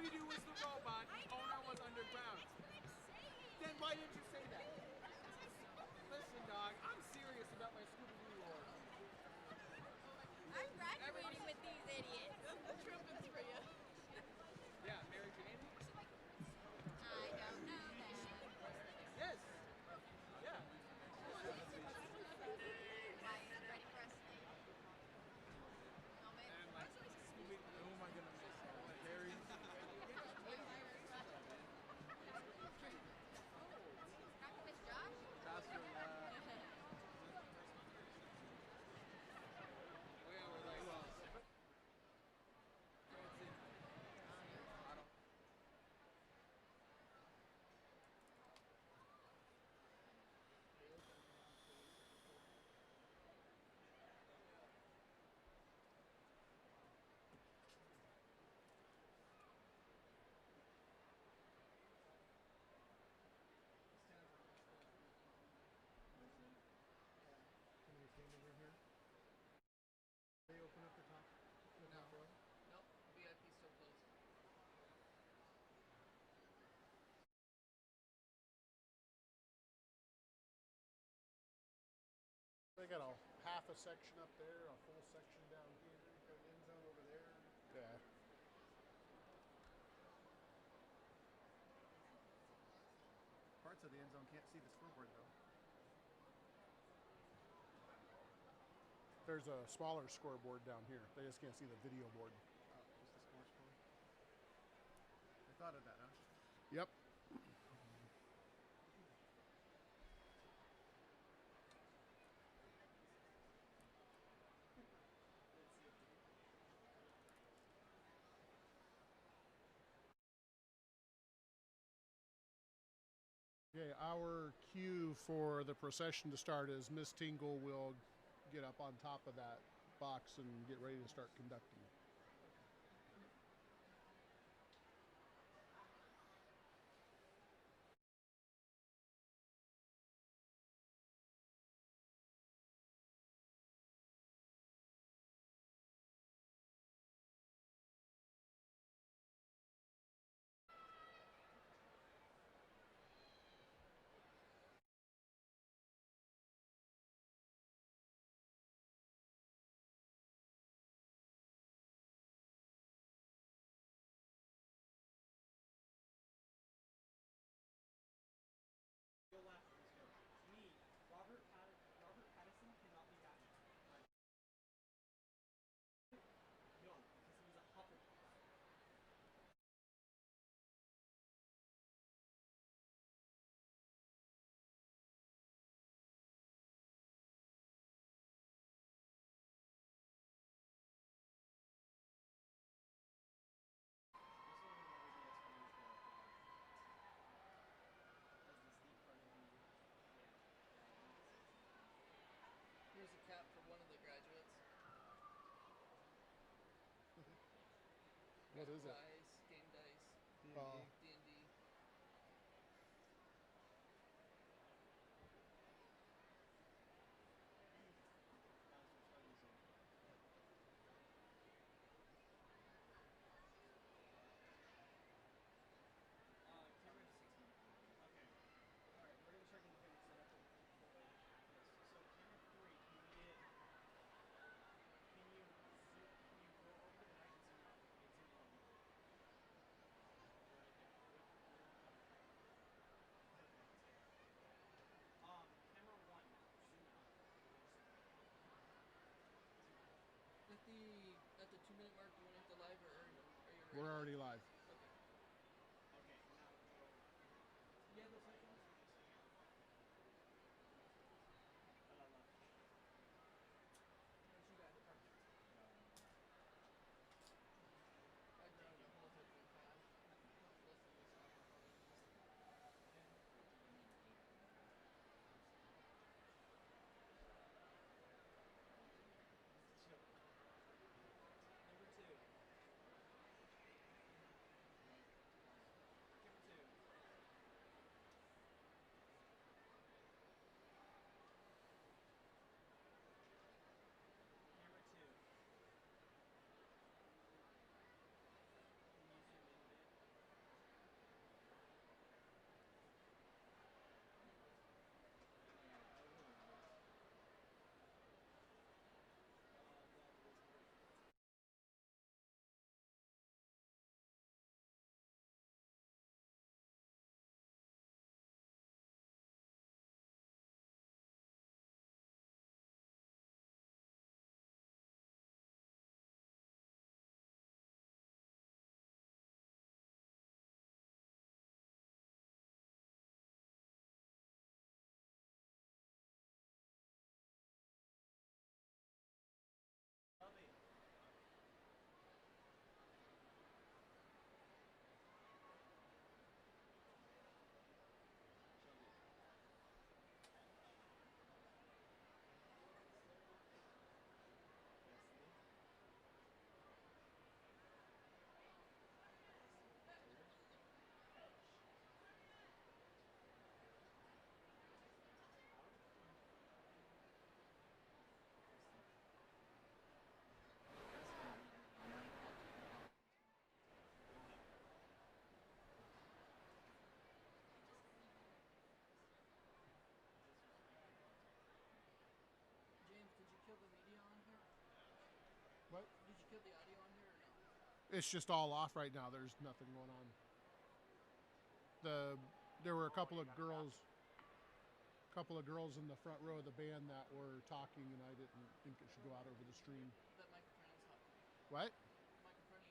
Scooby-Doo was the robot, the owner was underground. Then why didn't you say that? Listen, dog, I'm serious about my Scooby-Doo lore. I'm graduating with these idiots. The trumpets for you. Yeah, Mary Jane? I don't know that. Yes. Yeah. Why, are you ready for us to leave? Helmet? And like, Scooby, who am I gonna miss? Gary. Not to miss Josh? Tassel, we're like, who else? I don't. They open up the top? No. Nope. VIP still closed. They got a half a section up there, a full section down here, got an end zone over there. Yeah. Parts of the end zone can't see the scoreboard though. There's a smaller scoreboard down here. They just can't see the video board. Oh, just the score score. I thought of that, huh? Yep. Okay, our cue for the procession to start is Miss Tingle will get up on top of that box and get ready to start conducting. Here's a cap for one of the graduates. What is it? Dice, game dice, Oh. D&D. At the 2-minute mark, do you want to hit the live or are you ready? We're already live. Okay. Yeah, those headphones? What you got? I'd rather the whole headphone file. Much less than this microphone at least. Number 2. It's just all off right now. There's nothing going on. There were a couple of girls in the front row of the band that were talking, and I didn't think it should go out over the stream. That microphone is hot. What? Microphone is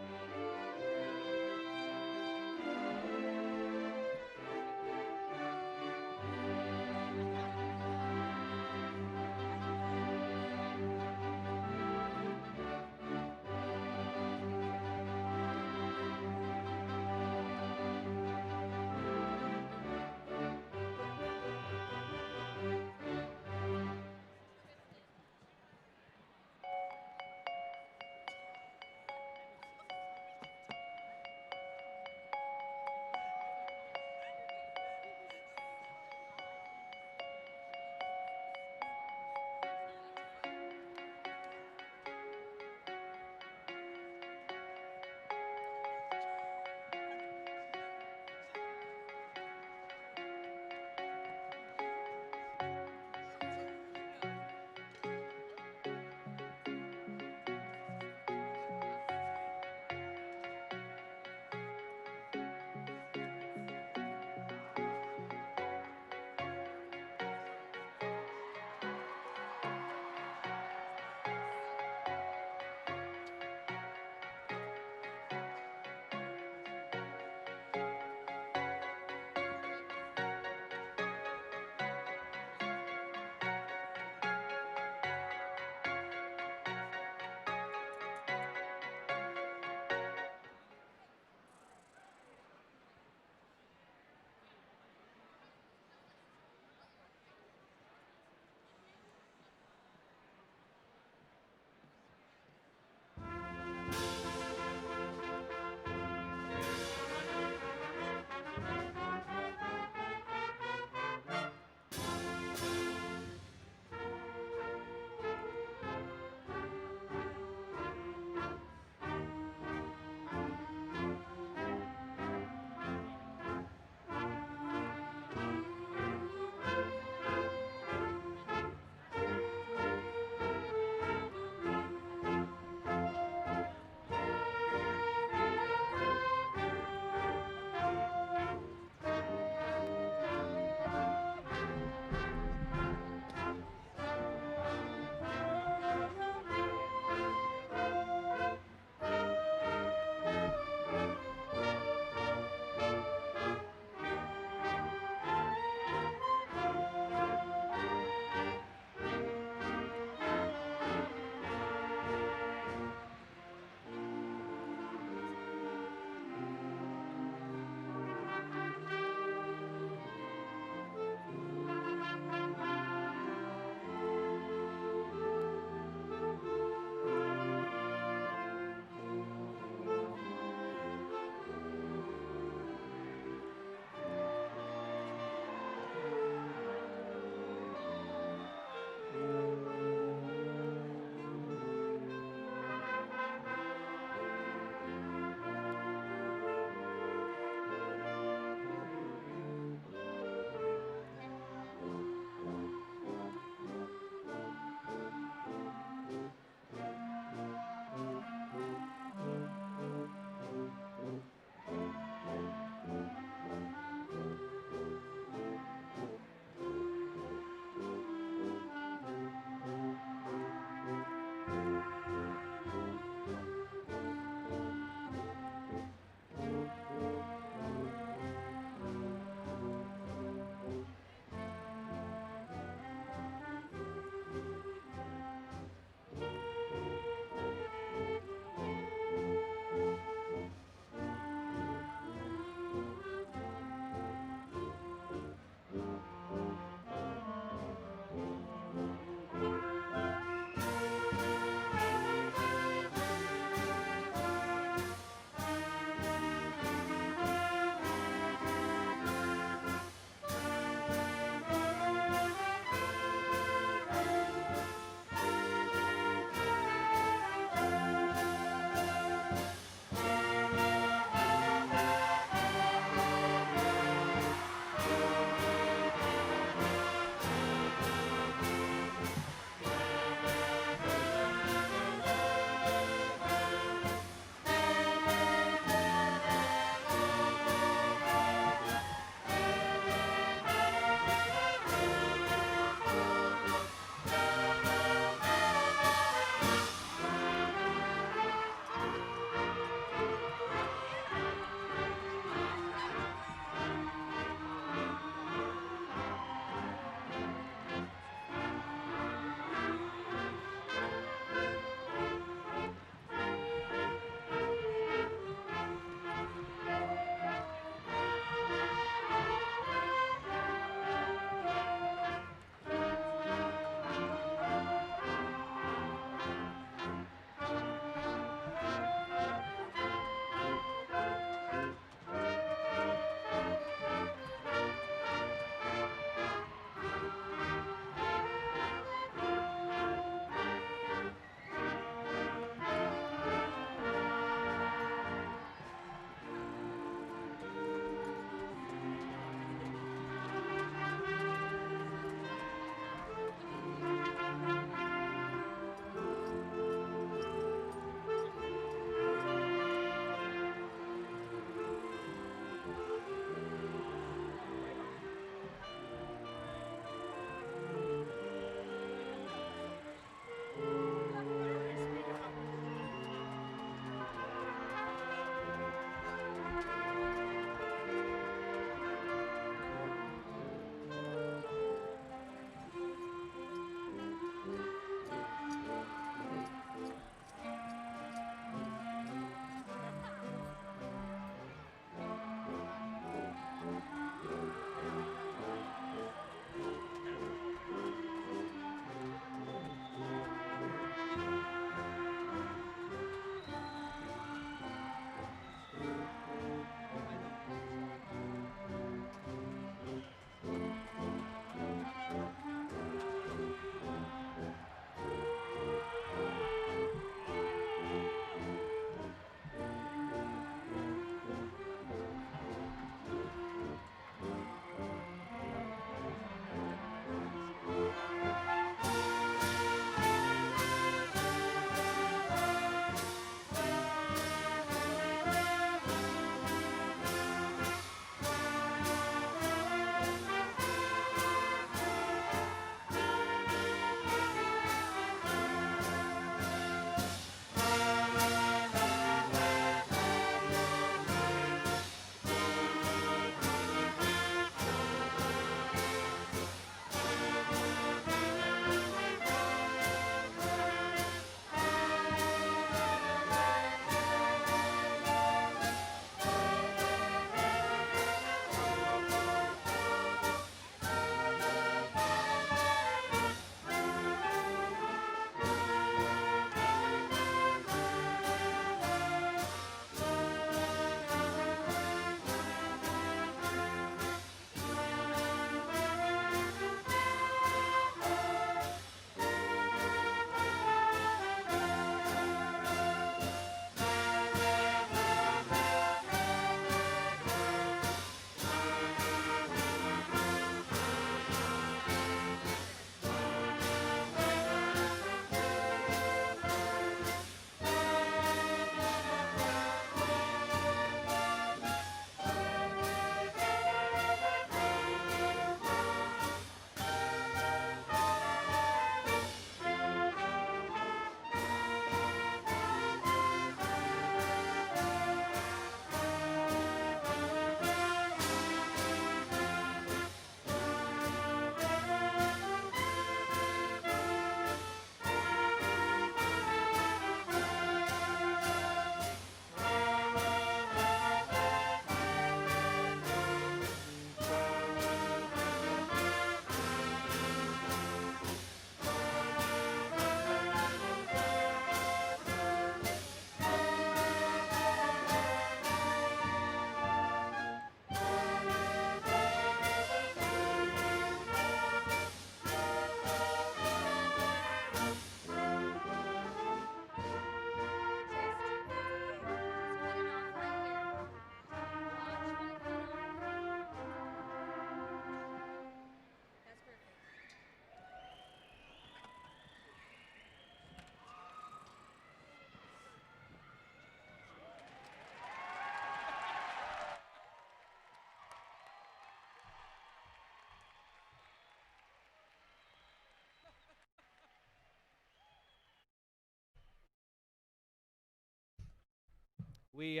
We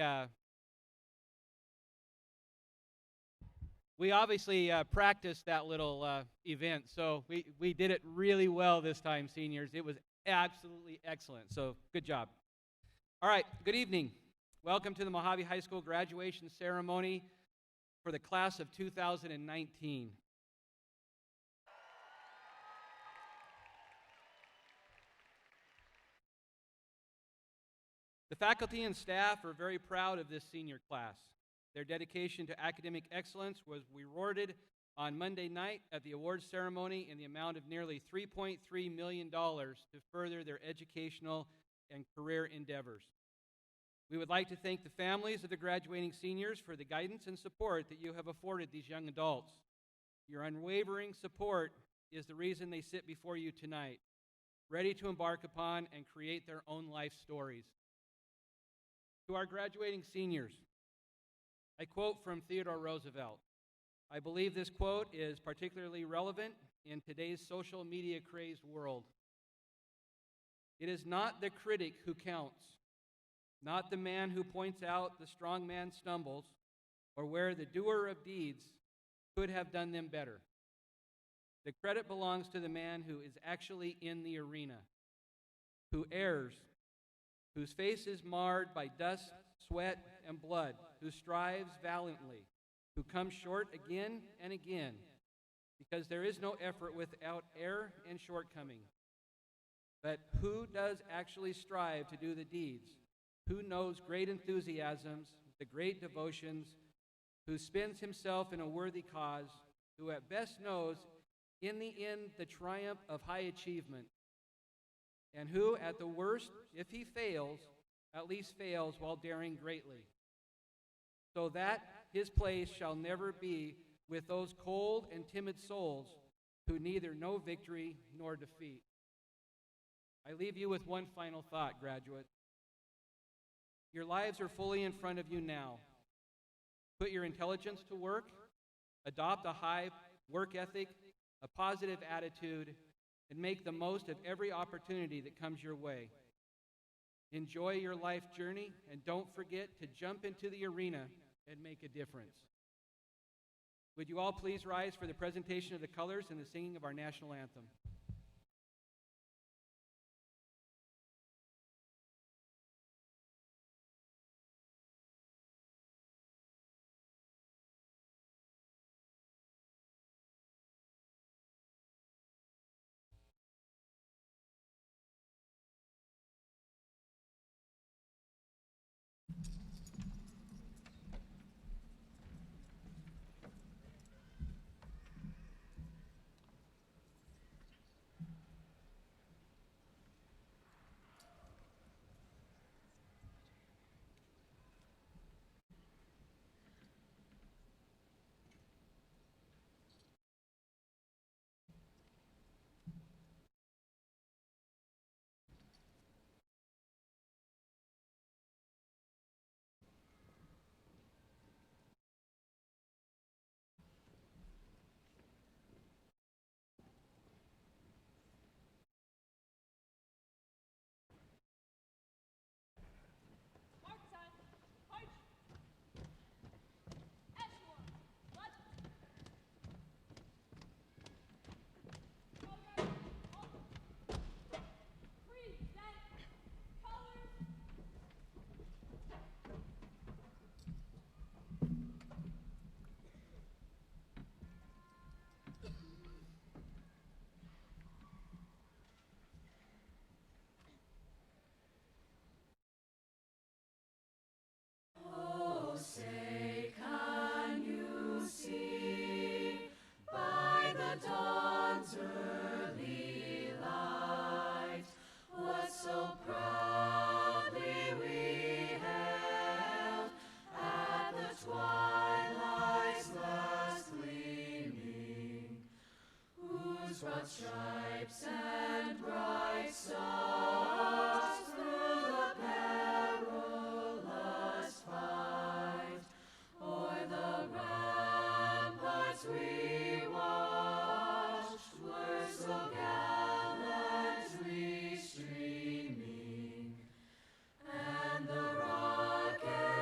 obviously practiced that little event, so we did it really well this time, seniors. It was absolutely excellent, so good job. All right, good evening. Welcome to the Mohave High School graduation ceremony for the class of 2019. The faculty and staff are very proud of this senior class. Their dedication to academic excellence was rewarded on Monday night at the awards ceremony in the amount of nearly $3.3 million to further their educational and career endeavors. We would like to thank the families of the graduating seniors for the guidance and support that you have afforded these young adults. Your unwavering support is the reason they sit before you tonight, ready to embark upon and create their own life stories. To our graduating seniors, I quote from Theodore Roosevelt. I believe this quote is particularly relevant in today's social media crazed world. It is not the critic who counts, not the man who points out the strong man stumbles, or where the doer of deeds could have done them better. The credit belongs to the man who is actually in the arena, who errs, whose face is marred by dust, sweat, and blood, who strives valiantly, who comes short again and again, because there is no effort without error and shortcoming. But who does actually strive to do the deeds? Who knows great enthusiasms, the great devotions, who spends himself in a worthy cause, who at best knows in the end the triumph of high achievement, and who at the worst, if he fails, at least fails while daring greatly, so that his place shall never be with those cold and timid souls who neither know victory nor defeat. I leave you with one final thought, graduate. Your lives are fully in front of you now. Put your intelligence to work, adopt a high work ethic, a positive attitude, and make the most of every opportunity that comes your way. Enjoy your life journey, and don't forget to jump into the arena and make a difference. Would you all please rise for the presentation of the colors and the singing of our national anthem? Stripes and bright stars through the perilous fight, o'er the ramparts we watched were so gallantly streaming, and the rockets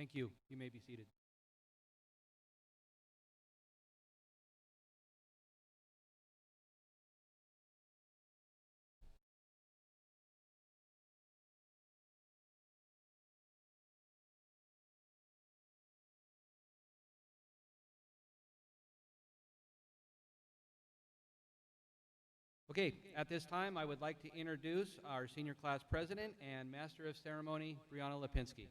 Thank you. You may be seated. Okay, at this time, I would like to introduce our senior class president and master of ceremony, Brianna Lipinski.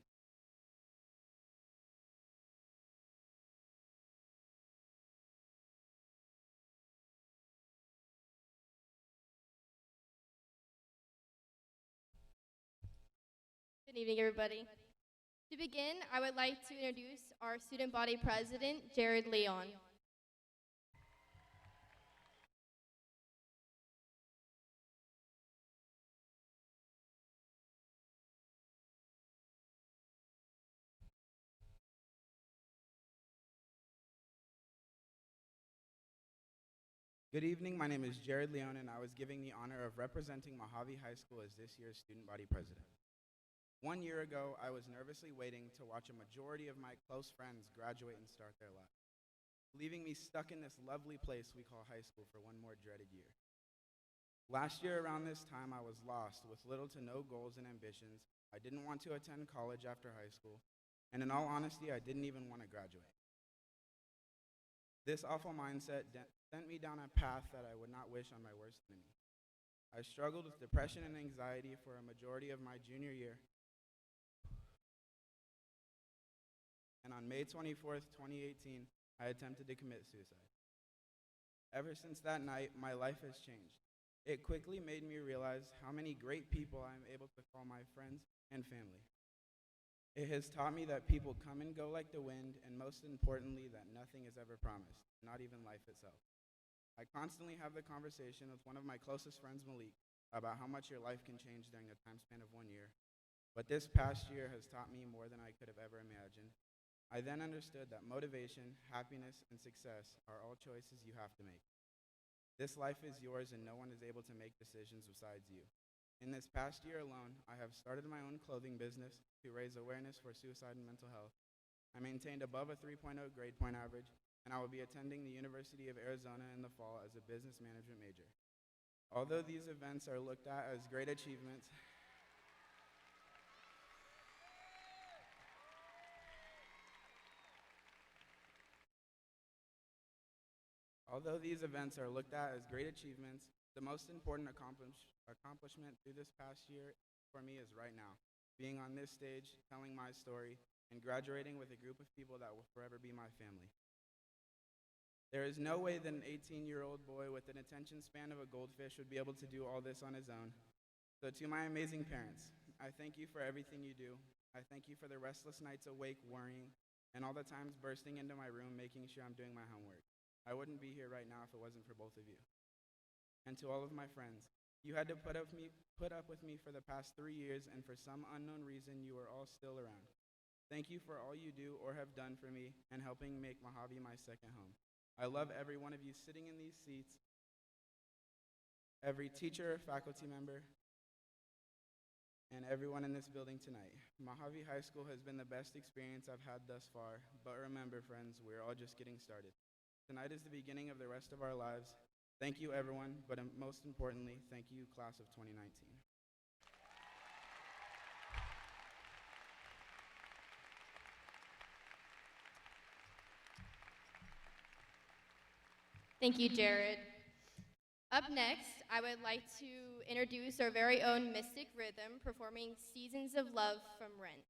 Good evening, everybody. To begin, I would like to introduce our student body president, Jared Leon. Good evening, my name is Jared Leon, and I was given the honor of representing Mohave High School as this year's student body president. 1 year ago, I was nervously waiting to watch a majority of my close friends graduate and start their lives, leaving me stuck in this lovely place we call high school for one more dreaded year. Last year around this time, I was lost with little to no goals and ambitions. I didn't want to attend college after high school, and in all honesty, I didn't even want to graduate. This awful mindset sent me down a path that I would not wish on my worst enemy. I struggled with depression and anxiety for a majority of my junior year. And on May 24th, 2018, I attempted to commit suicide. Ever since that night, my life has changed. It quickly made me realize how many great people I am able to call my friends and family. It has taught me that people come and go like the wind, and most importantly, that nothing is ever promised, not even life itself. I constantly have the conversation with one of my closest friends, Malik, about how much your life can change during a time span of 1 year. But this past year has taught me more than I could have ever imagined. I then understood that motivation, happiness, and success are all choices you have to make. This life is yours, and no one is able to make decisions besides you. In this past year alone, I have started my own clothing business to raise awareness for suicide and mental health. I maintained above a 3.0 grade point average, and I will be attending the University of Arizona in the fall as a business management major. Although these events are looked at as great achievements, the most important accomplishment through this past year for me is right now, being on this stage, telling my story, and graduating with a group of people that will forever be my family. There is no way that an 18-year-old boy with an attention span of a goldfish would be able to do all this on his own. So to my amazing parents, I thank you for everything you do. I thank you for the restless nights awake worrying, and all the times bursting into my room making sure I'm doing my homework. I wouldn't be here right now if it wasn't for both of you. And to all of my friends, you had to put up with me for the past 3 years, and for some unknown reason, you are all still around. Thank you for all you do or have done for me and helping make Mohave my second home. I love every one of you sitting in these seats, every teacher, faculty member, and everyone in this building tonight. Mohave High School has been the best experience I've had thus far, but remember, friends, we're all just getting started. Tonight is the beginning of the rest of our lives. Thank you, everyone, but most importantly, thank you, class of 2019. Thank you, Jared. Up next, I would like to introduce our very own Mystic Rhythm performing Seasons of Love from Rent.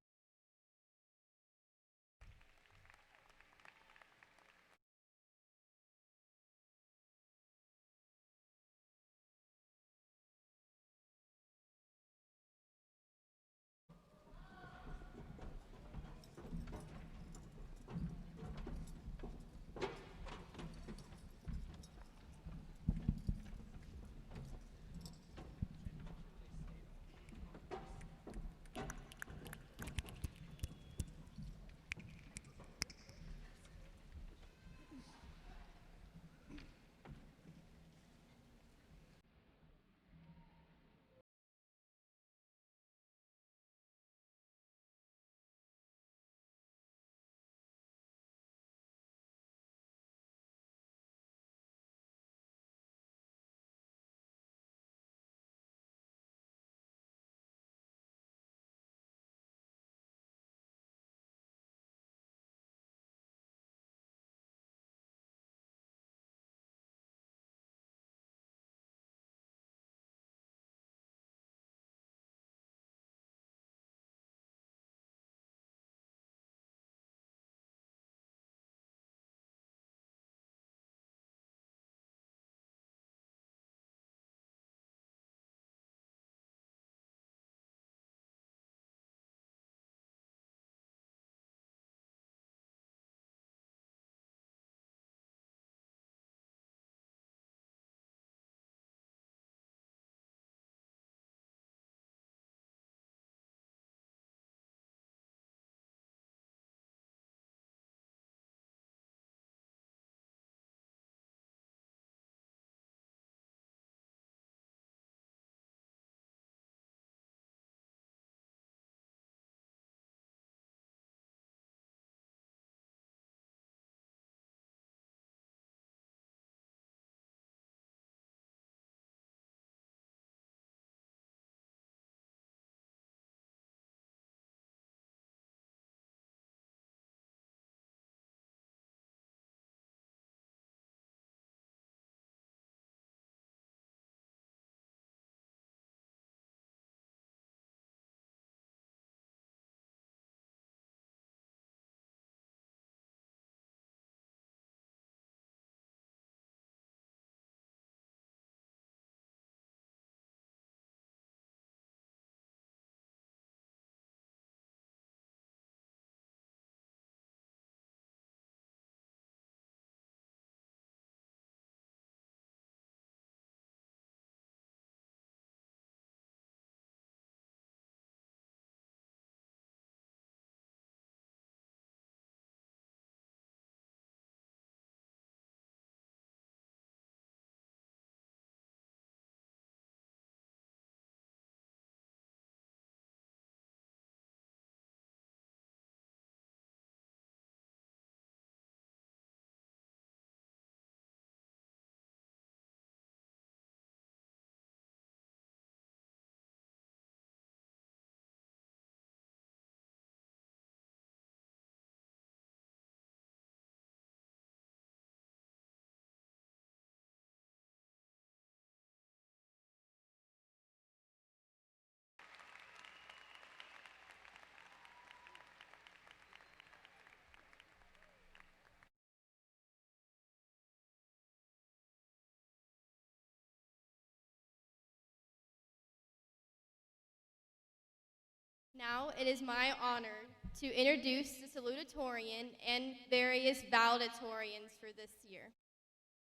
Now it is my honor to introduce the Salutatorian and various Valedictorians for this year.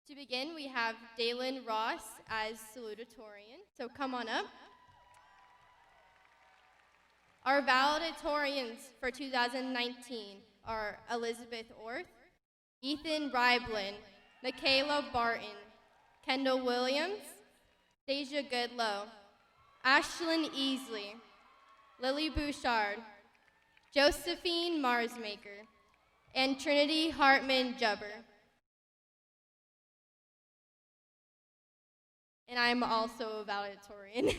To begin, we have Dalen Ross as Salutatorian, so come on up. Our Valedictorians for 2019 are Elizabeth Orth, Ethan Ryblin, Michaela Barton, Kendall Williams, Deja Goodlow, Ashlyn Easley, Lily Bouchard, Josephine Marsmaker, and Trinity Hartman Jubber. And I'm also a valedictorian.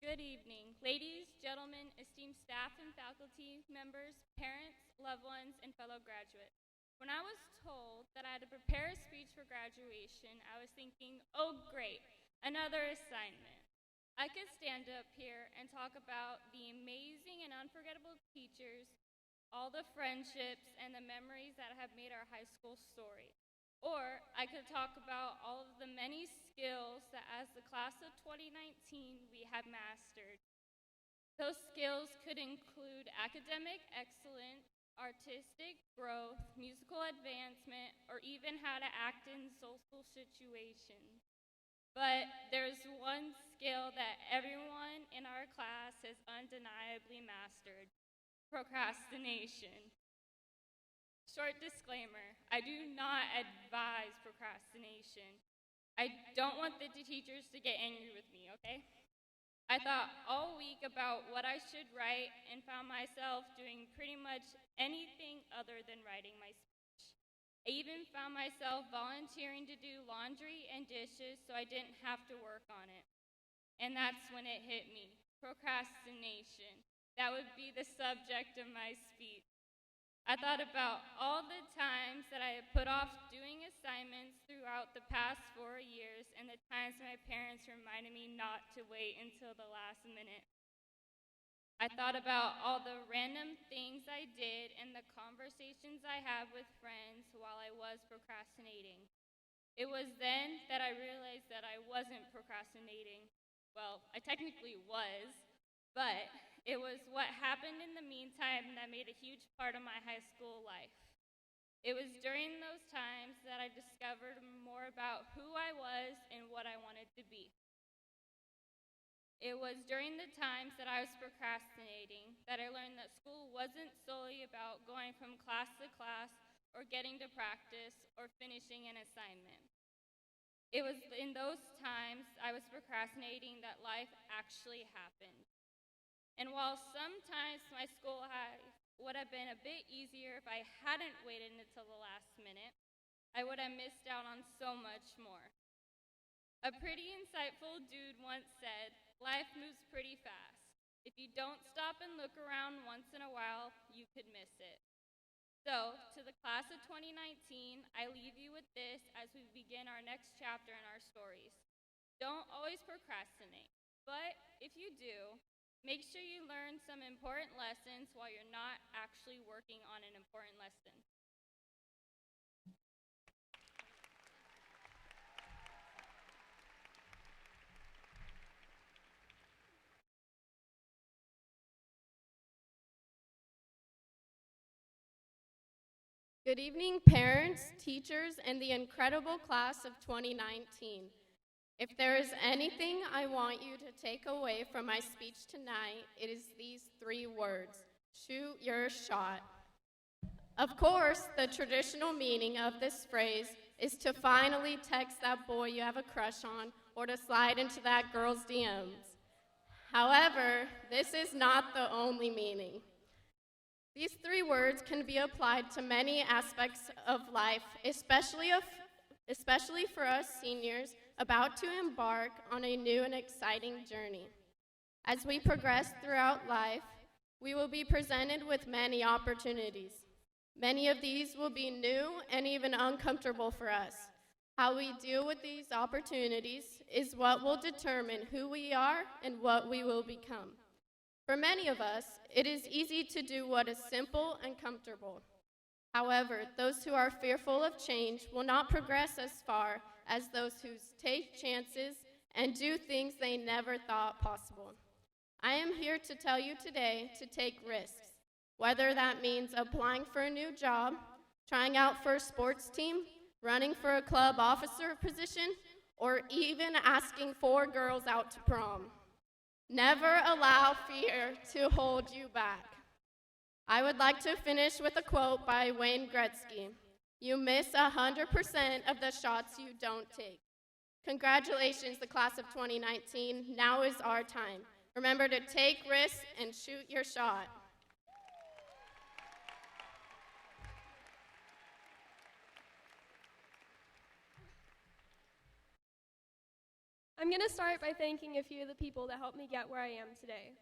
Good evening, ladies, gentlemen, esteemed staff and faculty members, parents, loved ones, and fellow graduates. When I was told that I had to prepare a speech for graduation, I was thinking, oh great, another assignment. I could stand up here and talk about the amazing and unforgettable teachers, all the friendships and the memories that have made our high school story. Or I could talk about all of the many skills that as the class of 2019 we have mastered. Those skills could include academic excellence, artistic growth, musical advancement, or even how to act in social situations. But there's one skill that everyone in our class has undeniably mastered: procrastination. Short disclaimer, I do not advise procrastination. I don't want the teachers to get angry with me, okay? I thought all week about what I should write and found myself doing pretty much anything other than writing my speech. I even found myself volunteering to do laundry and dishes so I didn't have to work on it. And that's when it hit me: procrastination. That would be the subject of my speech. I thought about all the times that I had put off doing assignments throughout the past 4 years and the times my parents reminded me not to wait until the last minute. I thought about all the random things I did and the conversations I had with friends while I was procrastinating. It was then that I realized that I wasn't procrastinating. Well, I technically was, but it was what happened in the meantime that made a huge part of my high school life. It was during those times that I discovered more about who I was and what I wanted to be. It was during the times that I was procrastinating that I learned that school wasn't solely about going from class to class or getting to practice or finishing an assignment. It was in those times I was procrastinating that life actually happened. And while sometimes my school life would have been a bit easier if I hadn't waited until the last minute, I would have missed out on so much more. A pretty insightful dude once said, "Life moves pretty fast. If you don't stop and look around once in a while, you could miss it." So, to the class of 2019, I leave you with this as we begin our next chapter in our stories. Don't always procrastinate, but if you do, make sure you learn some important lessons while you're not actually working on an important lesson. Good evening, parents, teachers, and the incredible class of 2019. If there is anything I want you to take away from my speech tonight, it is these 3 words: shoot your shot. Of course, the traditional meaning of this phrase is to finally text that boy you have a crush on or to slide into that girl's DMs. However, this is not the only meaning. These 3 words can be applied to many aspects of life, especially for us seniors about to embark on a new and exciting journey. As we progress throughout life, we will be presented with many opportunities. Many of these will be new and even uncomfortable for us. How we deal with these opportunities is what will determine who we are and what we will become. For many of us, it is easy to do what is simple and comfortable. However, those who are fearful of change will not progress as far as those who take chances and do things they never thought possible. I am here to tell you today to take risks, whether that means applying for a new job, trying out for a sports team, running for a club officer position, or even asking 4 girls out to prom. Never allow fear to hold you back. I would like to finish with a quote by Wayne Gretzky. You miss 100% of the shots you don't take. Congratulations, the class of 2019. Now is our time. Remember to take risks and shoot your shot. I'm going to start by thanking a few of the people that helped me get where I am today.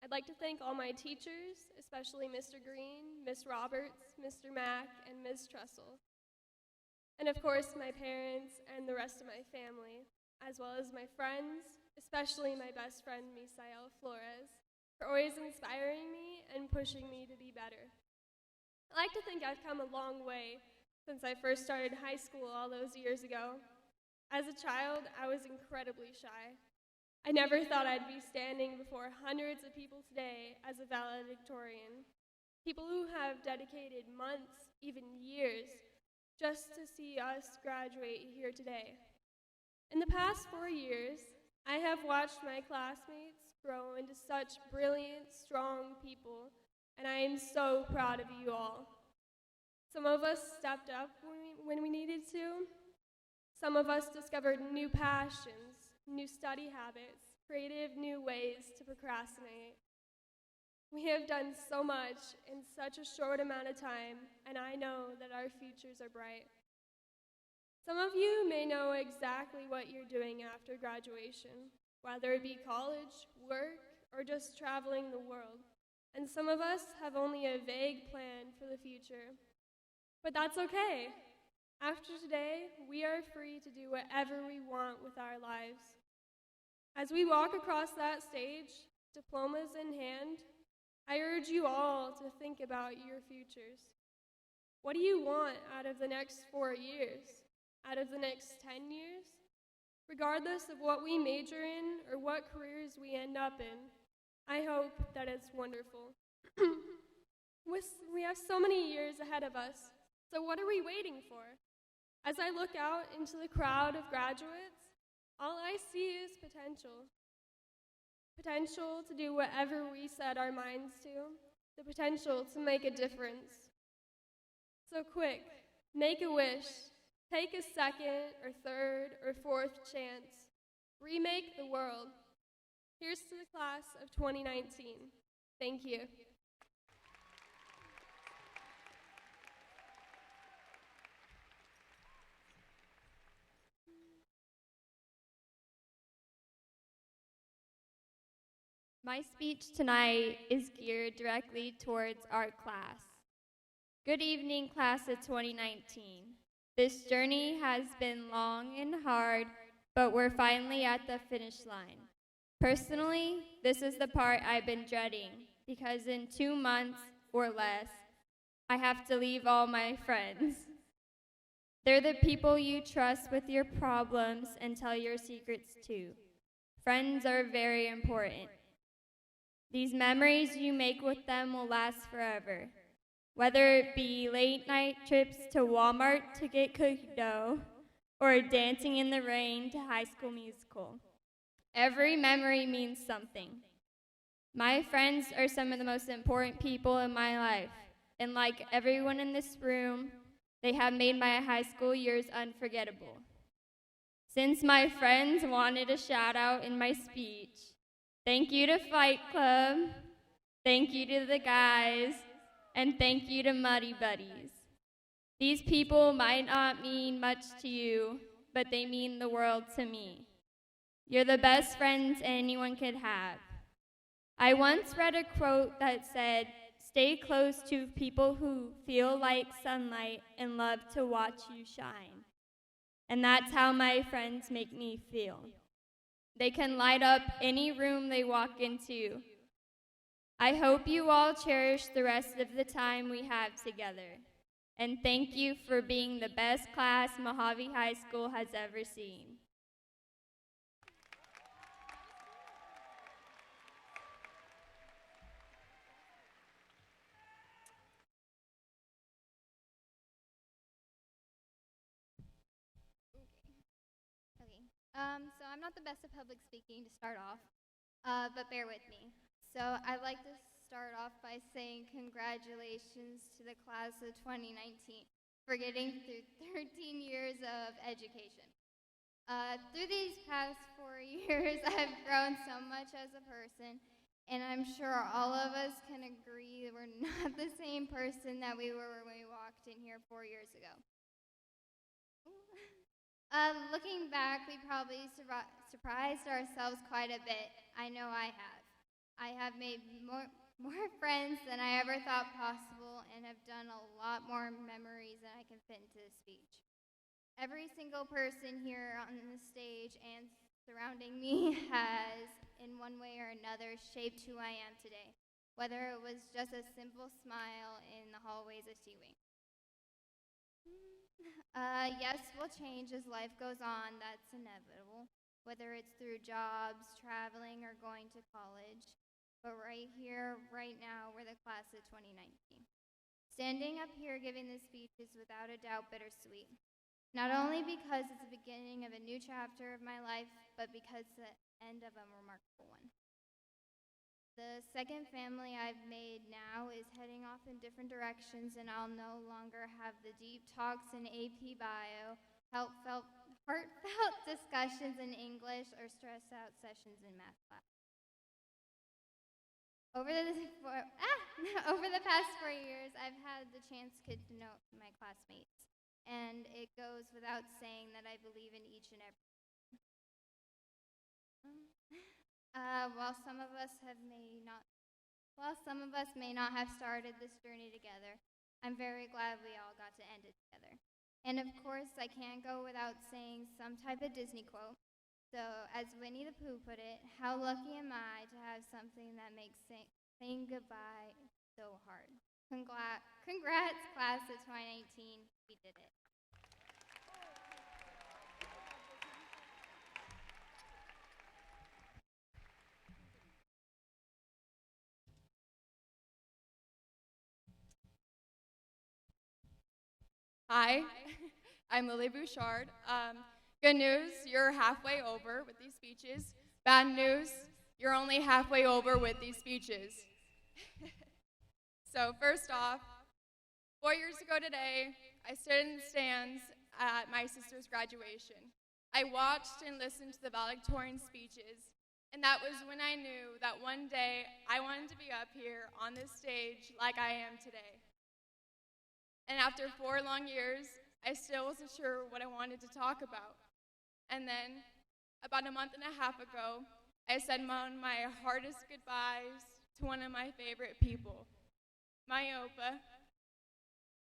I'd like to thank all my teachers, especially Mr. Green, Miss Roberts, Mr. Mack, and Ms. Tassel. And of course, my parents and the rest of my family, as well as my friends, especially my best friend, Misael Flores, for always inspiring me and pushing me to be better. I like to think I've come a long way since I first started high school all those years ago. As a child, I was incredibly shy. I never thought I'd be standing before hundreds of people today as a valedictorian, people who have dedicated months, even years, just to see us graduate here today. In the past 4 years, I have watched my classmates grow into such brilliant, strong people, and I am so proud of you all. Some of us stepped up when we needed to. Some of us discovered new passions, new study habits, creative new ways to procrastinate. We have done so much in such a short amount of time, and I know that our futures are bright. Some of you may know exactly what you're doing after graduation, whether it be college, work, or just traveling the world. And some of us have only a vague plan for the future. But that's okay. After today, we are free to do whatever we want with our lives. As we walk across that stage, diplomas in hand, I urge you all to think about your futures. What do you want out of the next 4 years? Out of the next 10 years? Regardless of what we major in or what careers we end up in, I hope that it's wonderful. We have so many years ahead of us, so what are we waiting for? As I look out into the crowd of graduates, all I see is potential. Potential to do whatever we set our minds to, the potential to make a difference. So quick, make a wish, take a second or third or fourth chance, remake the world. Here's to the class of 2019. Thank you. My speech tonight is geared directly towards our class. Good evening, class of 2019. This journey has been long and hard, but we're finally at the finish line. Personally, this is the part I've been dreading, because in 2 months or less, I have to leave all my friends. They're the people you trust with your problems and tell your secrets to. Friends are very important. These memories you make with them will last forever, whether it be late night trips to Walmart to get cookie dough or dancing in the rain to High School Musical. Every memory means something. My friends are some of the most important people in my life, and like everyone in this room, they have made my high school years unforgettable. Since my friends wanted a shout out in my speech, thank you to Fight Club, thank you to the guys, and thank you to Muddy Buddies. These people might not mean much to you, but they mean the world to me. You're the best friends anyone could have. I once read a quote that said, "Stay close to people who feel like sunlight and love to watch you shine." And that's how my friends make me feel. They can light up any room they walk into. I hope you all cherish the rest of the time we have together. And thank you for being the best class Mohave High School has ever seen. Okay. So I'm not the best at public speaking to start off, but bear with me. So I'd like to start off by saying congratulations to the class of 2019 for getting through 13 years of education. Through these past 4 years, I've grown so much as a person, and I'm sure all of us can agree we're not the same person that we were when we walked in here 4 years ago. Looking back, we probably surprised ourselves quite a bit. I know I have. I have made more friends than I ever thought possible and have done a lot more memories than I can fit into this speech. Every single person here on the stage and surrounding me has, in one way or another, shaped who I am today, whether it was just a simple smile in the hallways of Sea-Wing. Yes, we'll change as life goes on, that's inevitable, whether it's through jobs, traveling, or going to college. But right here, right now, we're the class of 2019. Standing up here giving this speech is without a doubt bittersweet. Not only because it's the beginning of a new chapter of my life, but because it's the end of a remarkable one. The second family I've made now is heading off in different directions, and I'll no longer have the deep talks in AP Bio, heartfelt discussions in English, or stressed out sessions in math class. Over the past 4 years, I've had the chance to get to know my classmates, and it goes without saying that I believe in each and every While some of us may not have started this journey together, I'm very glad we all got to end it together. And of course, I can't go without saying some type of Disney quote. So, as Winnie the Pooh put it, how lucky am I to have something that makes saying goodbye so hard. Congrats, class of 2019. We did it. Hi, I'm Lily Bouchard. Good news, you're halfway over with these speeches. Bad news, you're only halfway over with these speeches. So first off, 4 years ago today, I stood in the stands at my sister's graduation. I watched and listened to the valedictorian speeches, and that was when I knew that one day I wanted to be up here on this stage like I am today. And after 4 long years, I still wasn't sure what I wanted to talk about. And then, about a month and a half ago, I said one of my hardest goodbyes to one of my favorite people, my Opa,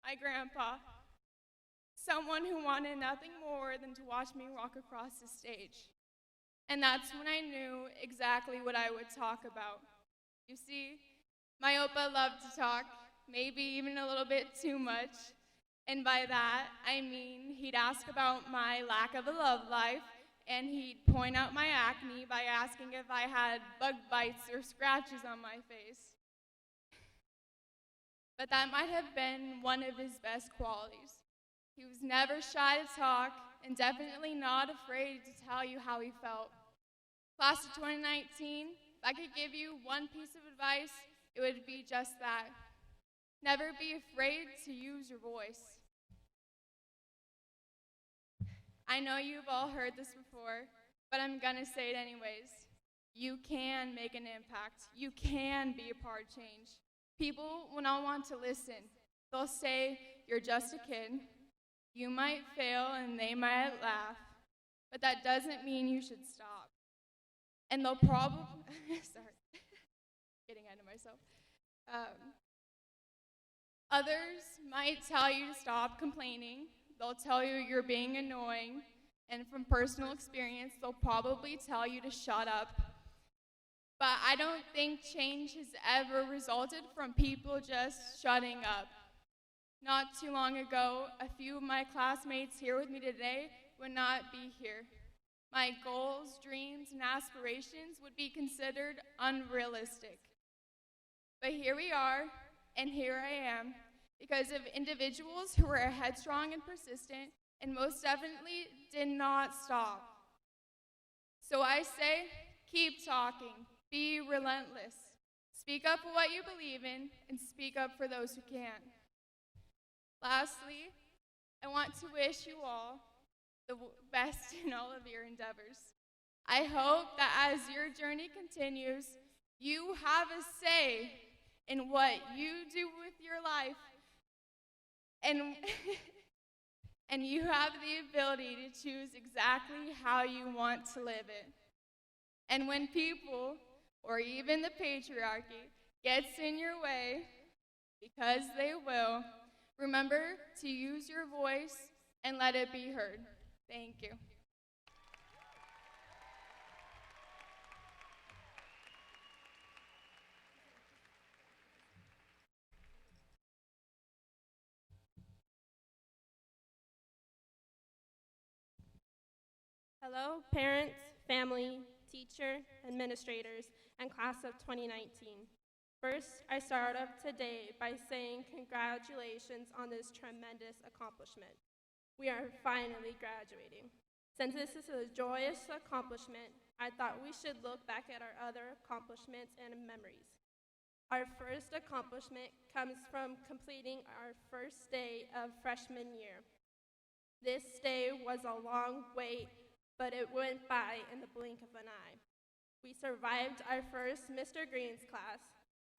my grandpa, someone who wanted nothing more than to watch me walk across the stage. And that's when I knew exactly what I would talk about. You see, my Opa loved to talk, maybe even a little bit too much. And by that, I mean he'd ask about my lack of a love life, and he'd point out my acne by asking if I had bug bites or scratches on my face. But that might have been one of his best qualities. He was never shy to talk, and definitely not afraid to tell you how he felt. Class of 2019, if I could give you one piece of advice, it would be just that. Never be afraid to use your voice. I know you've all heard this before, but I'm gonna say it anyways. You can make an impact. You can be a part of change. People will not want to listen. They'll say, you're just a kid. You might fail and they might laugh, but that doesn't mean you should stop. And they'll probably, sorry, getting ahead of myself. Others might tell you to stop complaining. They'll tell you you're being annoying. And from personal experience, they'll probably tell you to shut up. but I don't think change has ever resulted from people just shutting up. Not too long ago, a few of my classmates here with me today would not be here. My goals, dreams, and aspirations would be considered unrealistic. But here we are, and here I am, because of individuals who were headstrong and persistent, and most definitely did not stop. So I say, keep talking, be relentless, speak up for what you believe in, and speak up for those who can't. Lastly, I want to wish you all the best in all of your endeavors. I hope that as your journey continues, you have a say in what you do with your life, and, and you have the ability to choose exactly how you want to live it. And when people, or even the patriarchy, gets in your way, because they will, remember to use your voice and let it be heard. Thank you. Hello, parents, family, teacher, administrators, and class of 2019. First, I start off today by saying congratulations on this tremendous accomplishment. We are finally graduating. Since this is a joyous accomplishment, I thought we should look back at our other accomplishments and memories. Our first accomplishment comes from completing our first day of freshman year. This day was a long wait, but it went by in the blink of an eye. We survived our first Mr. Green's class,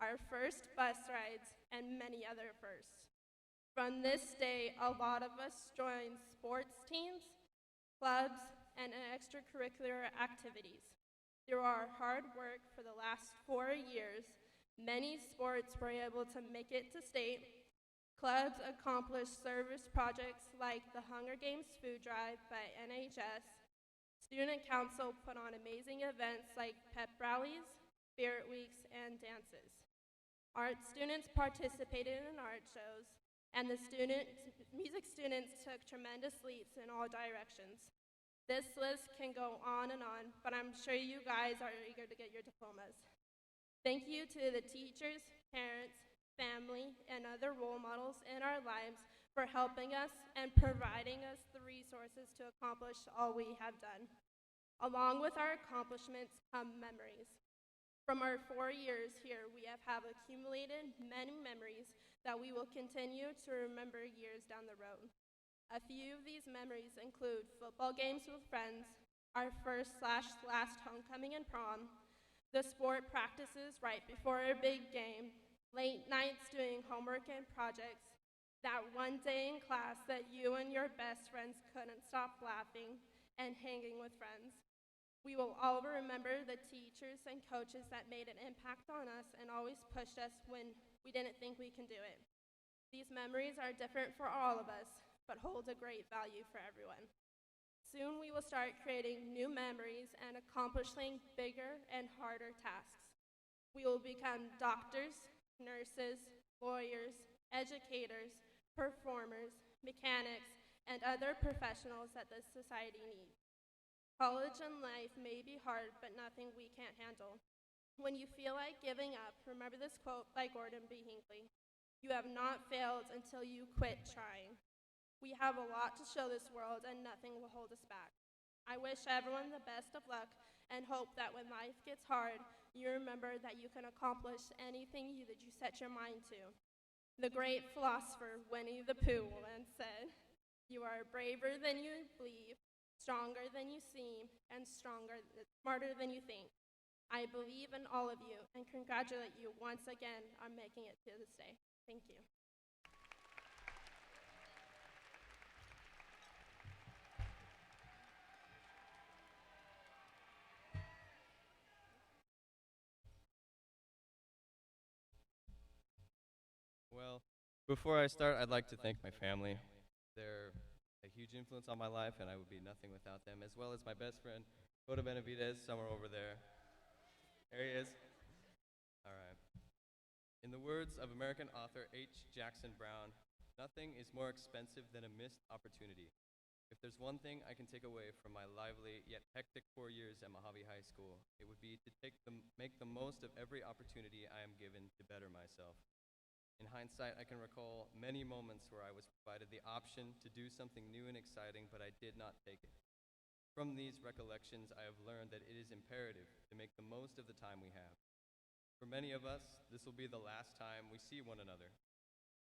our first bus rides, and many other firsts. From this day, a lot of us joined sports teams, clubs, and extracurricular activities. Through our hard work for the last 4 years, many sports were able to make it to state. Clubs accomplished service projects like the Hunger Games Food Drive by MHS. Student Council put on amazing events like pep rallies, spirit weeks, and dances. Art students participated in art shows, and the music students took tremendous leaps in all directions. This list can go on, but I'm sure you guys are eager to get your diplomas. Thank you to the teachers, parents, family, and other role models in our lives for helping us and providing us the resources to accomplish all we have done. Along with our accomplishments come memories. From our 4 years here, we have accumulated many memories that we will continue to remember years down the road. A few of these memories include football games with friends, our first/last homecoming and prom, the sport practices right before our big game, late nights doing homework and projects, that one day in class that you and your best friends couldn't stop laughing, and hanging with friends. We will all remember the teachers and coaches that made an impact on us and always pushed us when we didn't think we can do it. These memories are different for all of us, but hold a great value for everyone. Soon we will start creating new memories and accomplishing bigger and harder tasks. We will become doctors, nurses, lawyers, educators, performers, mechanics, and other professionals that this society needs. College and life may be hard, but nothing we can't handle. When you feel like giving up, remember this quote by Gordon B. Hinckley: "You have not failed until you quit trying." We have a lot to show this world, and nothing will hold us back. I wish everyone the best of luck and hope that when life gets hard, you remember that you can accomplish anything that you set your mind to. The great philosopher Winnie the Pooh once said, "You are braver than you believe, stronger than you seem, and smarter than you think." I believe in all of you and congratulate you once again on making it to this day. Thank you. Well, before I start, I'd like to thank my family. They're a huge influence on my life, and I would be nothing without them, as well as my best friend, Hoda Benavidez, somewhere over there. There he is. All right. In the words of American author H. Jackson Brown, nothing is more expensive than a missed opportunity. If there's one thing I can take away from my lively yet hectic 4 years at Mohave High School, it would be to make the most of every opportunity I am given to better myself. In hindsight, I can recall many moments where I was provided the option to do something new and exciting, but I did not take it. From these recollections, I have learned that it is imperative to make the most of the time we have. For many of us, this will be the last time we see one another.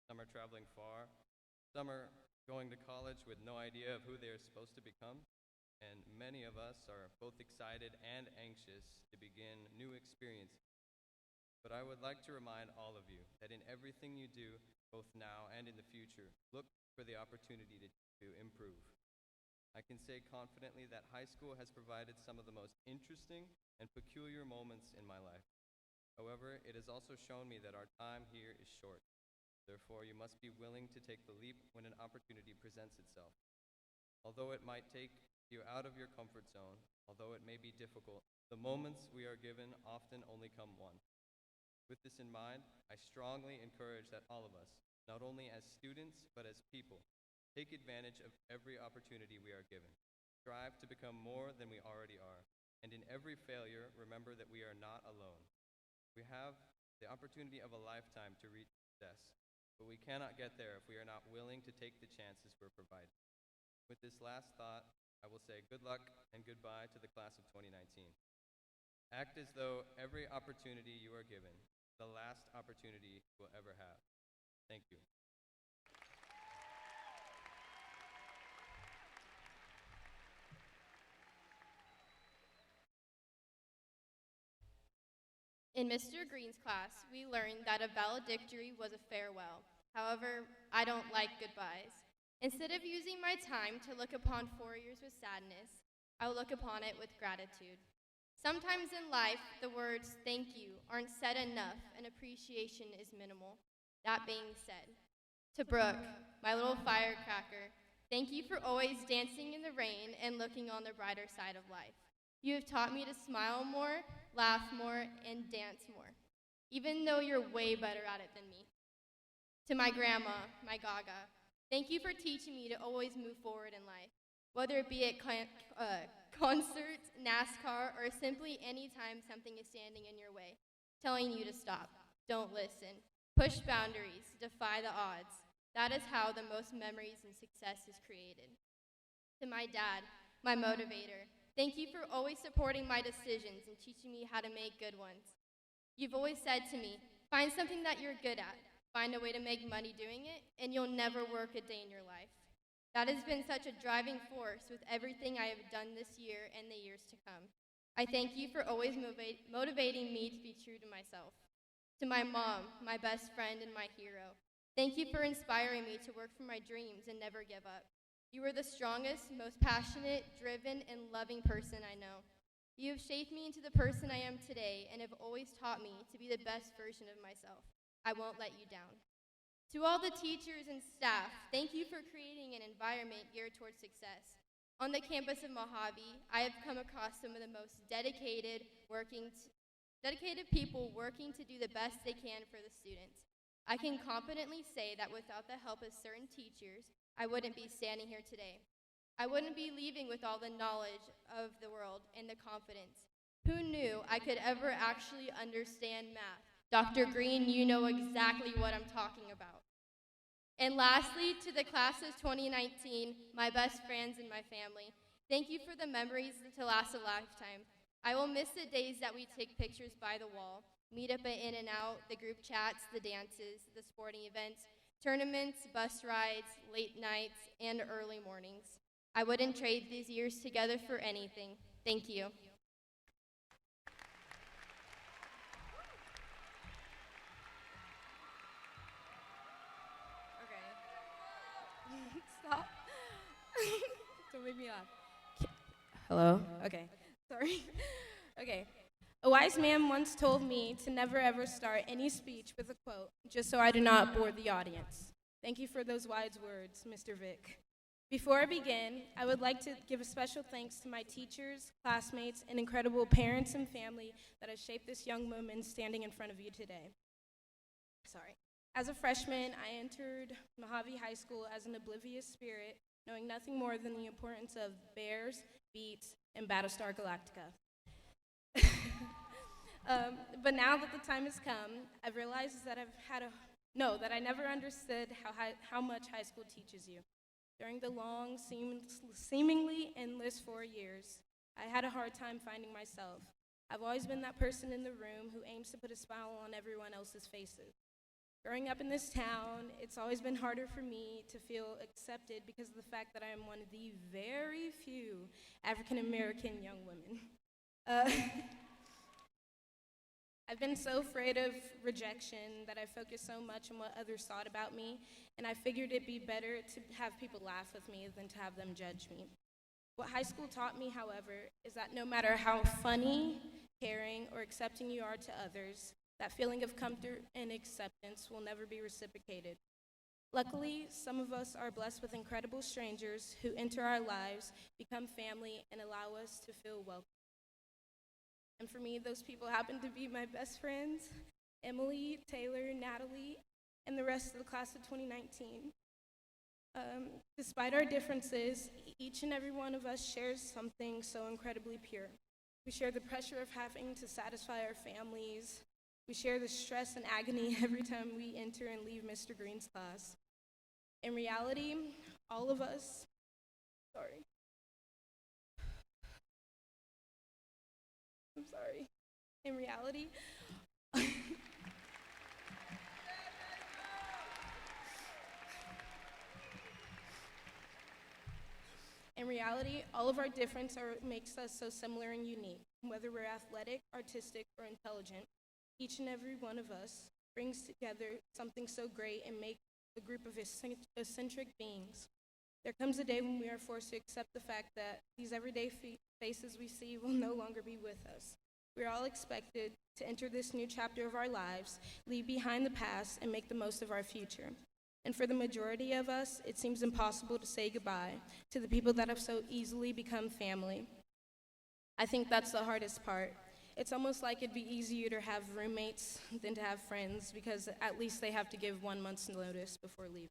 Some are traveling far, some are going to college with no idea of who they are supposed to become, and many of us are both excited and anxious to begin new experiences. But I would like to remind all of you that in everything you do, both now and in the future, look for the opportunity to improve. I can say confidently that high school has provided some of the most interesting and peculiar moments in my life. However, it has also shown me that our time here is short. Therefore, you must be willing to take the leap when an opportunity presents itself. Although it might take you out of your comfort zone, although it may be difficult, the moments we are given often only come once. With this in mind, I strongly encourage that all of us, not only as students, but as people, take advantage of every opportunity we are given. Strive to become more than we already are. And in every failure, remember that we are not alone. We have the opportunity of a lifetime to reach success, but we cannot get there if we are not willing to take the chances we're provided. With this last thought, I will say good luck and goodbye to the class of 2019. Act as though every opportunity you are given, the last opportunity you will ever have. Thank you. In Mr. Green's class, we learned that a valedictory was a farewell. However, I don't like goodbyes. Instead of using my time to look upon 4 years with sadness, I will look upon it with gratitude. Sometimes in life, the words thank you aren't said enough and appreciation is minimal. That being said, to Brooke, my little firecracker, thank you for always dancing in the rain and looking on the brighter side of life. You have taught me to smile more, laugh more, and dance more, even though you're way better at it than me. To my grandma, my Gaga, thank you for teaching me to always move forward in life, whether it be at concerts, NASCAR, or simply any time something is standing in your way, telling you to stop, don't listen, push boundaries, defy the odds. That is how the most memories and success is created. To my dad, my motivator, thank you for always supporting my decisions and teaching me how to make good ones. You've always said to me, find something that you're good at, find a way to make money doing it, and you'll never work a day in your life. That has been such a driving force with everything I have done this year and the years to come. I thank you for always motivating me to be true to myself. To my mom, my best friend and my hero, thank you for inspiring me to work for my dreams and never give up. You are the strongest, most passionate, driven, and loving person I know. You have shaped me into the person I am today and have always taught me to be the best version of myself. I won't let you down. To all the teachers and staff, thank you for creating an environment geared towards success. On the campus of Mohave, I have come across some of the most dedicated people working to do the best they can for the students. I can confidently say that without the help of certain teachers, I wouldn't be standing here today. I wouldn't be leaving with all the knowledge of the world and the confidence. Who knew I could ever actually understand math? Dr. Green, you know exactly what I'm talking about. And lastly, to the class of 2019, my best friends and my family, thank you for the memories to last a lifetime. I will miss the days that we take pictures by the wall, meet up at In-N-Out, the group chats, the dances, the sporting events, tournaments, bus rides, late nights, and early mornings. I wouldn't trade these years together for anything. Thank you. Okay. Stop. Don't make me laugh. Hello? Okay. Sorry. Okay. A wise man once told me to never ever start any speech with a quote, just so I do not bore the audience. Thank you for those wise words, Mr. Vick. Before I begin, I would like to give a special thanks to my teachers, classmates, and incredible parents and family that have shaped this young woman standing in front of you today. Sorry. As a freshman, I entered Mohave High School as an oblivious spirit, knowing nothing more than the importance of Bears, Beats, and Battlestar Galactica. But now that the time has come, I've realized that that I never understood how much high school teaches you. During the long, seemingly endless 4 years, I had a hard time finding myself. I've always been that person in the room who aims to put a smile on everyone else's faces. Growing up in this town, it's always been harder for me to feel accepted because of the fact that I am one of the very few African American young women. I've been so afraid of rejection that I focused so much on what others thought about me, and I figured it'd be better to have people laugh with me than to have them judge me. What high school taught me, however, is that no matter how funny, caring, or accepting you are to others, that feeling of comfort and acceptance will never be reciprocated. Luckily, some of us are blessed with incredible strangers who enter our lives, become family, and allow us to feel welcome. And for me, those people happen to be my best friends, Emily, Taylor, Natalie, and the rest of the class of 2019. Despite our differences, each and every one of us shares something so incredibly pure. We share the pressure of having to satisfy our families. We share the stress and agony every time we enter and leave Mr. Green's class. In reality, all of us, In reality, all of our difference makes us so similar and unique. Whether we're athletic, artistic, or intelligent, each and every one of us brings together something so great and make a group of eccentric beings. There comes a day when we are forced to accept the fact that these everyday faces we see will no longer be with us. We are all expected to enter this new chapter of our lives, leave behind the past, and make the most of our future. And for the majority of us, it seems impossible to say goodbye to the people that have so easily become family. I think that's the hardest part. It's almost like it'd be easier to have roommates than to have friends because at least they have to give 1 month's notice before leaving.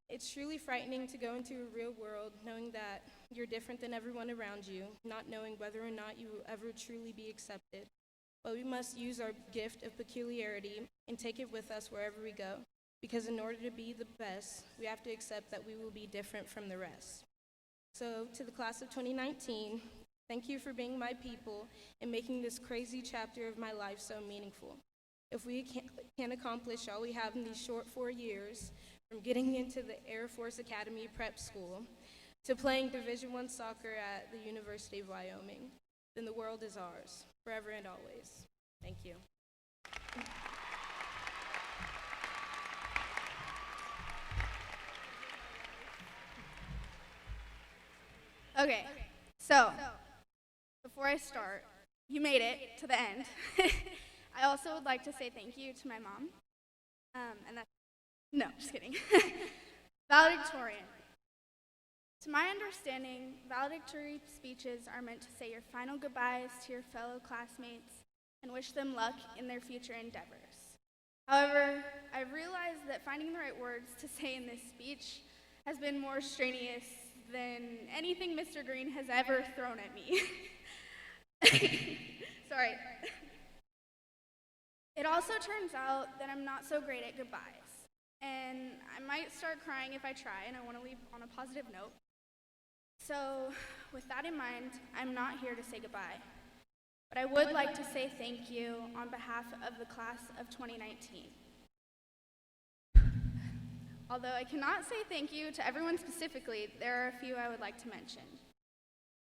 It's truly frightening to go into a real world knowing that you're different than everyone around you, not knowing whether or not you will ever truly be accepted. But we must use our gift of peculiarity and take it with us wherever we go, because in order to be the best, we have to accept that we will be different from the rest. So to the class of 2019, thank you for being my people and making this crazy chapter of my life so meaningful. If we can accomplish all we have in these short 4 years, from getting into the Air Force Academy prep school to playing Division I soccer at the University of Wyoming, then the world is ours, forever and always. Thank you. Okay, so before I start, you made it to the end. I also would like to say thank you to my mom. No, just kidding. Valedictorian. To my understanding, valedictory speeches are meant to say your final goodbyes to your fellow classmates and wish them luck in their future endeavors. However, I've realized that finding the right words to say in this speech has been more strenuous than anything Mr. Green has ever thrown at me. Sorry. It also turns out that I'm not so great at goodbyes. And I might start crying if I try, and I want to leave on a positive note. So, with that in mind, I'm not here to say goodbye. But I would like to say thank you on behalf of the class of 2019. Although I cannot say thank you to everyone specifically, there are a few I would like to mention.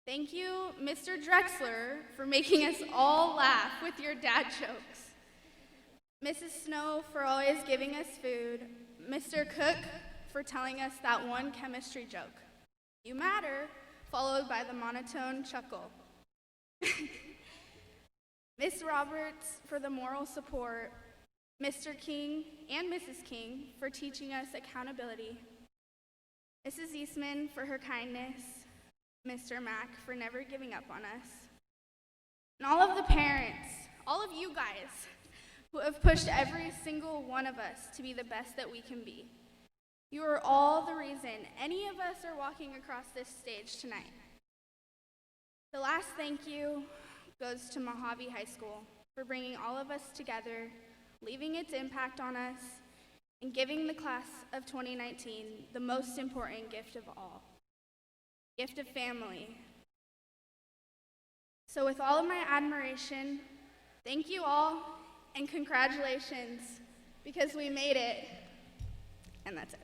Thank you, Mr. Drexler, for making us all laugh with your dad jokes. Mrs. Snow for always giving us food. Mr. Cook for telling us that one chemistry joke. You matter, followed by the monotone chuckle. Miss Roberts for the moral support. Mr. King and Mrs. King for teaching us accountability. Mrs. Eastman for her kindness, Mr. Mack for never giving up on us, and all of the parents, all of you guys who have pushed every single one of us to be the best that we can be. You are all the reason any of us are walking across this stage tonight. The last thank you goes to Mohave High School for bringing all of us together, leaving its impact on us, and giving the class of 2019 the most important gift of all, gift of family. So with all of my admiration, thank you all, and congratulations, because we made it, and that's it.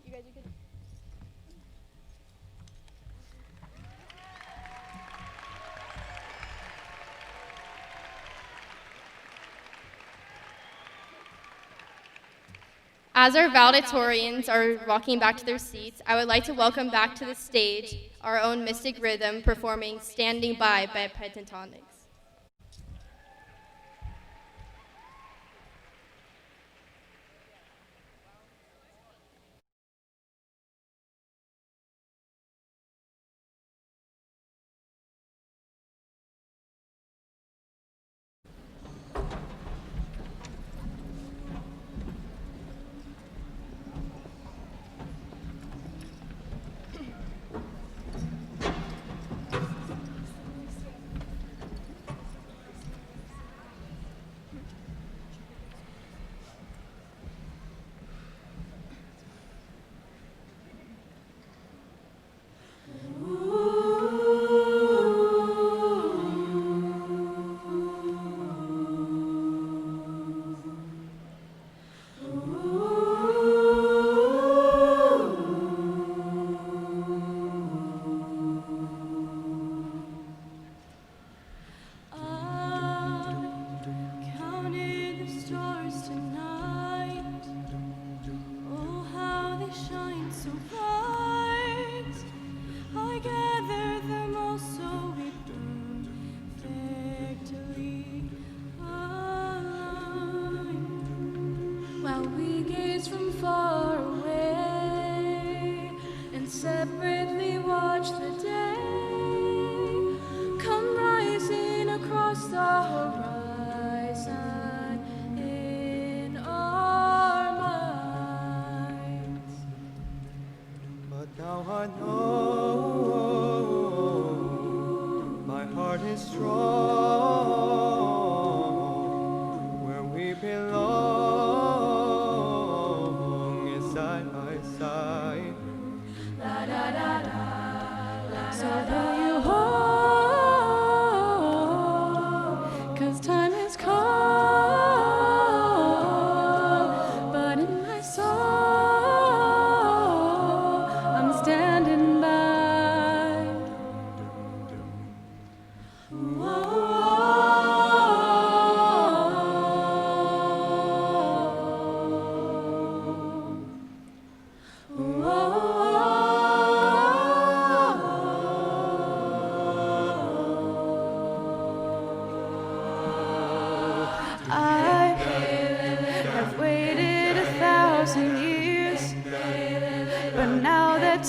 You guys are good. As our valedictorians are walking back to their seats, I would like to welcome back to the stage our own Mystic Rhythm performing Standing by Pentatonics.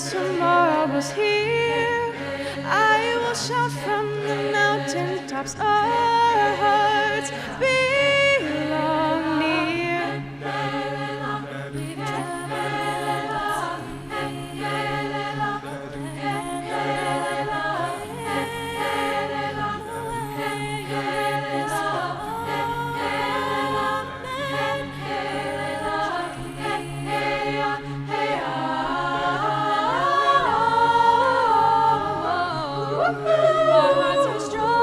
Tomorrow's here. I will shout from the mountain tops. Our hearts belong near. Our hearts are strong.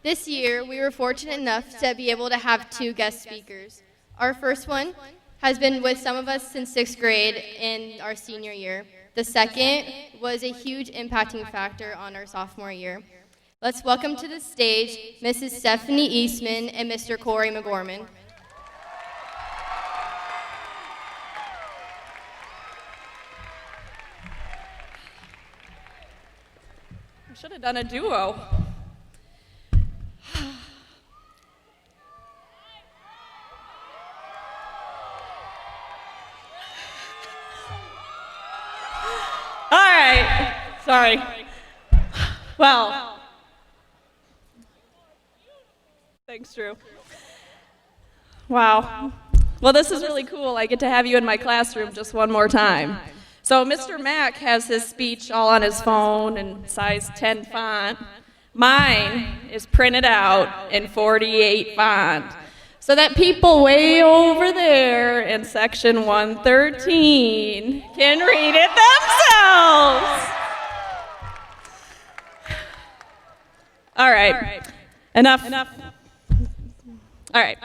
This year, we were fortunate enough to be able to have 2 guest speakers. Our first one has been with some of us since 6th grade in our senior year. The second was a huge impacting factor on our sophomore year. Let's welcome to the stage Mrs. Stephanie Eastman and Mr. Corey McGorman. I should have done a duo. All right, sorry. Well, thanks, Drew. Wow. Well, this is really cool. I get to have you in my classroom just one more time. So Mr. Mack has his speech all on his phone in size 10 font. Mine is printed out in 48 font, so that people way over there in section 113 can read it themselves. All right. Enough. All right.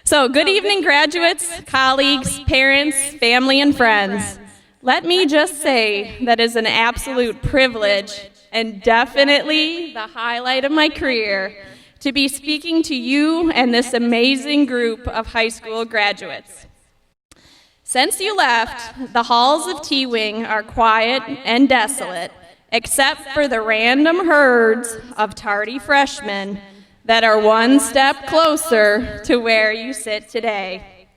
So, good evening, graduates, colleagues, parents, family, and friends. Let me just say that is an absolute privilege and definitely the highlight of my career to be speaking to you and this amazing group of high school graduates. Since you left, the halls of T-Wing are quiet and desolate, except for the random herds of tardy freshmen that are one step closer to where you sit today.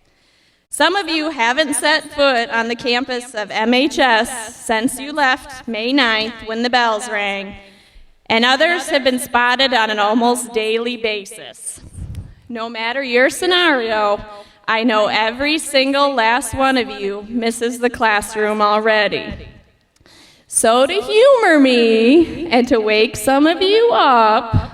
Some of you haven't set foot on the campus of MHS since you left May 9th when the bells rang, and others have been spotted on an almost daily basis. No matter your scenario, I know every single last one of you misses the classroom already. So to humor me and to wake some of you up,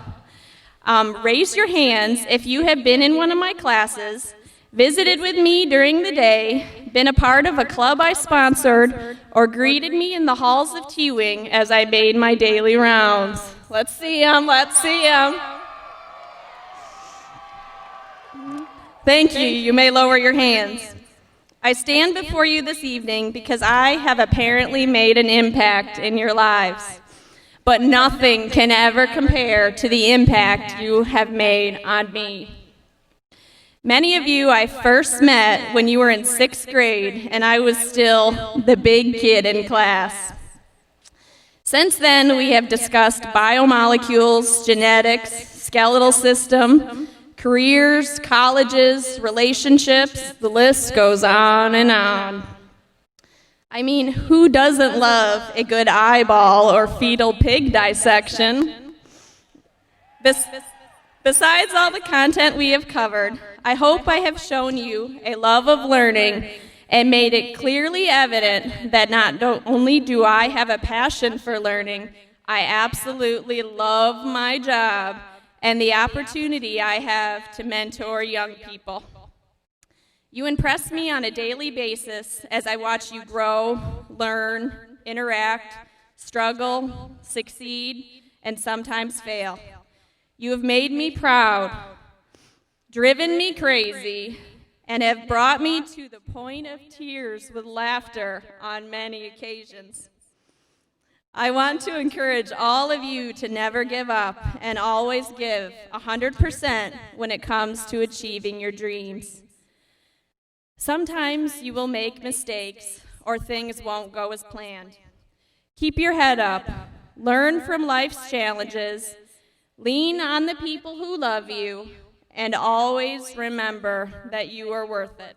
raise your hands if you have been in one of my classes, visited with me during the day, been a part of a club I sponsored, or greeted me in the halls of T-Wing as I made my daily rounds. Let's see them, let's see them. Thank you, you may lower your hands. I stand before you this evening because I have apparently made an impact in your lives. But nothing can ever compare to the impact you have made on me. Many of you I first met when you were in 6th grade, and I was still the big kid in class. Since then, we have discussed biomolecules, genetics, skeletal system, careers, colleges, relationships, the list goes on and on. I mean, who doesn't love a good eyeball or fetal pig dissection? Besides all the content we have covered, I hope I have shown you a love of learning and made it clearly evident that not only do I have a passion for learning, I absolutely love my job and the opportunity I have to mentor young people. You impress me on a daily basis as I watch you grow, learn, interact, struggle, succeed, and sometimes fail. You have made me proud, driven me crazy, and have brought me to the point of tears with laughter on many occasions. I want to encourage all of you to never give up and always give 100% when it comes to achieving your dreams. Sometimes you will make mistakes or things won't go as planned. Keep your head up, learn from life's challenges, lean on the people who love you, and always remember that you are worth it.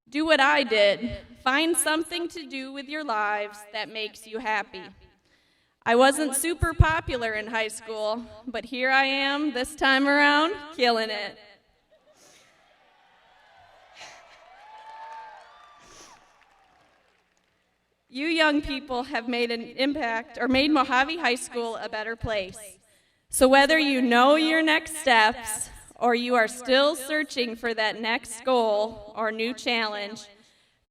Do what I did. Find something to do with your lives that makes you happy. I wasn't super popular in high school, but here I am this time around, killing it. You young people have made an impact or made Mohave High School a better place. So whether you know your next steps or you are still searching for that next goal or new challenge,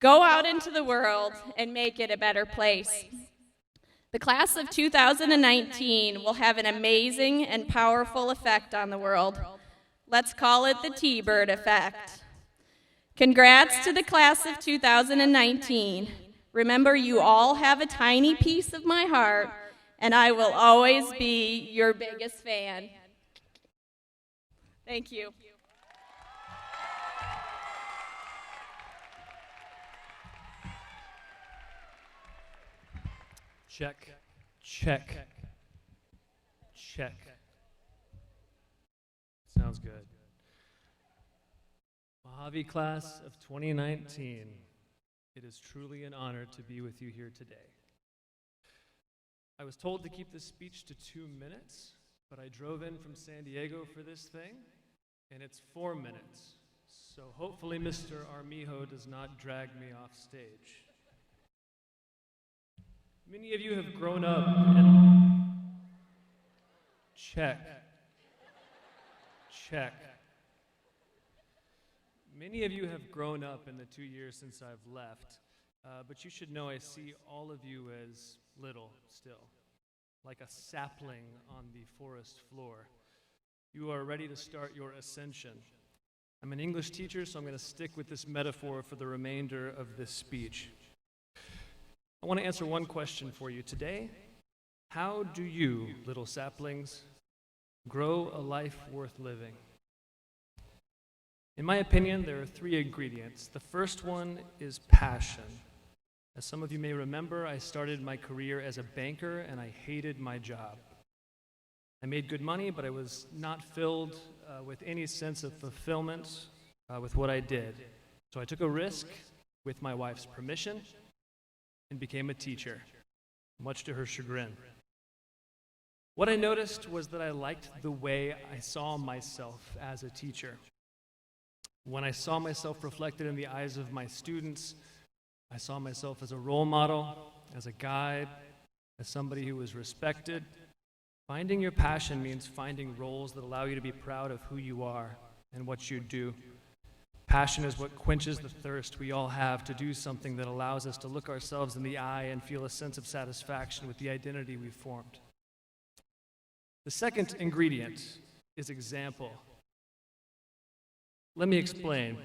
go out into the world and make it a better place. The class of 2019 will have an amazing and powerful effect on the world. Let's call it the T-Bird effect. Congrats to the class of 2019. Remember, you all have a tiny piece of my heart, and I will always be your biggest fan. Thank you. Check, check, check. Sounds good. Mohave class of 2019, it is truly an honor to be with you here today. I was told to keep this speech to 2 minutes, but I drove in from San Diego for this thing, and it's 4 minutes. So hopefully Mr. Armijo does not drag me off stage. Many of you have grown up and check. Many of you have grown up in the 2 years since I've left, but you should know I see all of you as little still, like a sapling on the forest floor. You are ready to start your ascension. I'm an English teacher, so I'm going to stick with this metaphor for the remainder of this speech. I want to answer one question for you today. How do you, little saplings, grow a life worth living? In my opinion, there are 3 ingredients. The first one is passion. As some of you may remember, I started my career as a banker and I hated my job. I made good money, but I was not filled with any sense of fulfillment with what I did. So I took a risk with my wife's permission and became a teacher, much to her chagrin. What I noticed was that I liked the way I saw myself as a teacher. When I saw myself reflected in the eyes of my students, I saw myself as a role model, as a guide, as somebody who was respected. Finding your passion means finding roles that allow you to be proud of who you are and what you do. Passion is what quenches the thirst we all have to do something that allows us to look ourselves in the eye and feel a sense of satisfaction with the identity we've formed. The second ingredient is example. Let me explain.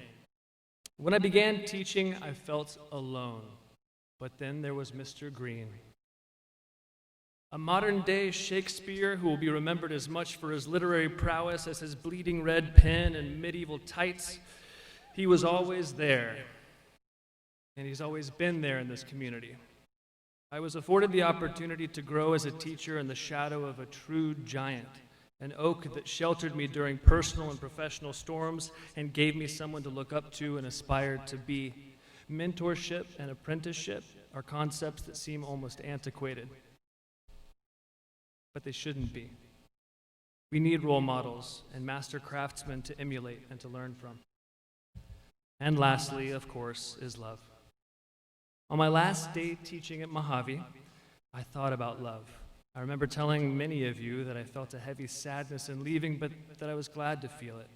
When I began teaching, I felt alone, but then there was Mr. Green. A modern-day Shakespeare who will be remembered as much for his literary prowess as his bleeding red pen and medieval tights. He was always there, and he's always been there in this community. I was afforded the opportunity to grow as a teacher in the shadow of a true giant, an oak that sheltered me during personal and professional storms and gave me someone to look up to and aspire to be. Mentorship and apprenticeship are concepts that seem almost antiquated, but they shouldn't be. We need role models and master craftsmen to emulate and to learn from. And lastly, of course, is love. On my last day teaching at Mohave, I thought about love. I remember telling many of you that I felt a heavy sadness in leaving, but that I was glad to feel it.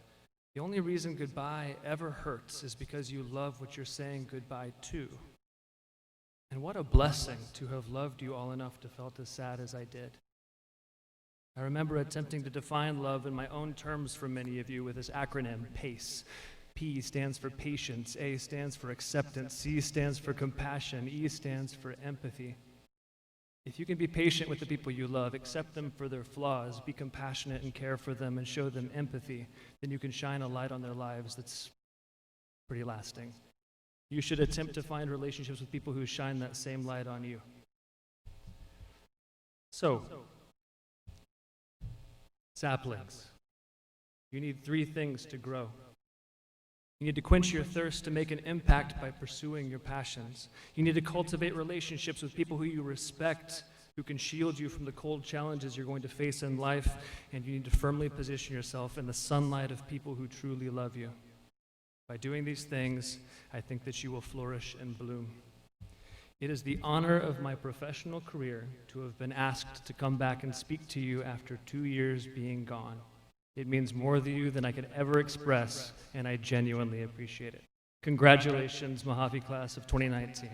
The only reason goodbye ever hurts is because you love what you're saying goodbye to. And what a blessing to have loved you all enough to felt as sad as I did. I remember attempting to define love in my own terms for many of you with this acronym, PACE. P stands for patience, A stands for acceptance, C stands for compassion, E stands for empathy. If you can be patient with the people you love, accept them for their flaws, be compassionate and care for them, and show them empathy, then you can shine a light on their lives that's pretty lasting. You should attempt to find relationships with people who shine that same light on you. So, saplings, you need 3 things to grow. You need to quench your thirst to make an impact by pursuing your passions. You need to cultivate relationships with people who you respect, who can shield you from the cold challenges you're going to face in life, and you need to firmly position yourself in the sunlight of people who truly love you. By doing these things, I think that you will flourish and bloom. It is the honor of my professional career to have been asked to come back and speak to you after 2 years being gone. It means more to you than I could ever express, and I genuinely appreciate it. Congratulations, Mohave class of 2019.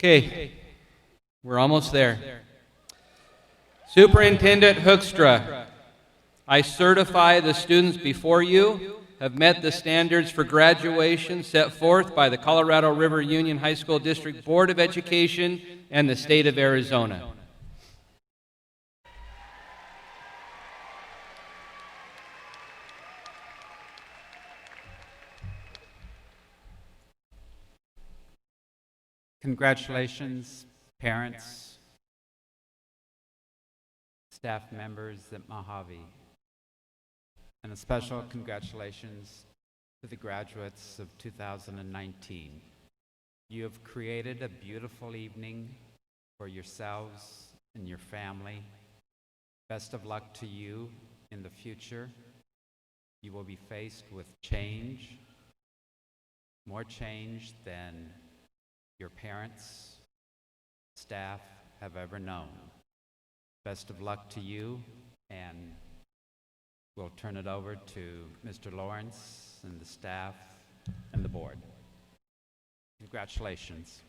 Okay, we're almost there. Superintendent Hoekstra, I certify the students before you have met the standards for graduation set forth by the Colorado River Union High School District Board of Education and the state of Arizona. Congratulations, parents, staff members at Mohave, and a special congratulations to the graduates of 2019. You have created a beautiful evening for yourselves and your family. Best of luck to you in the future. You will be faced with change, more change than your parents, staff have ever known. Best of luck to you, and we'll turn it over to Mr. Lawrence and the staff and the board. Congratulations.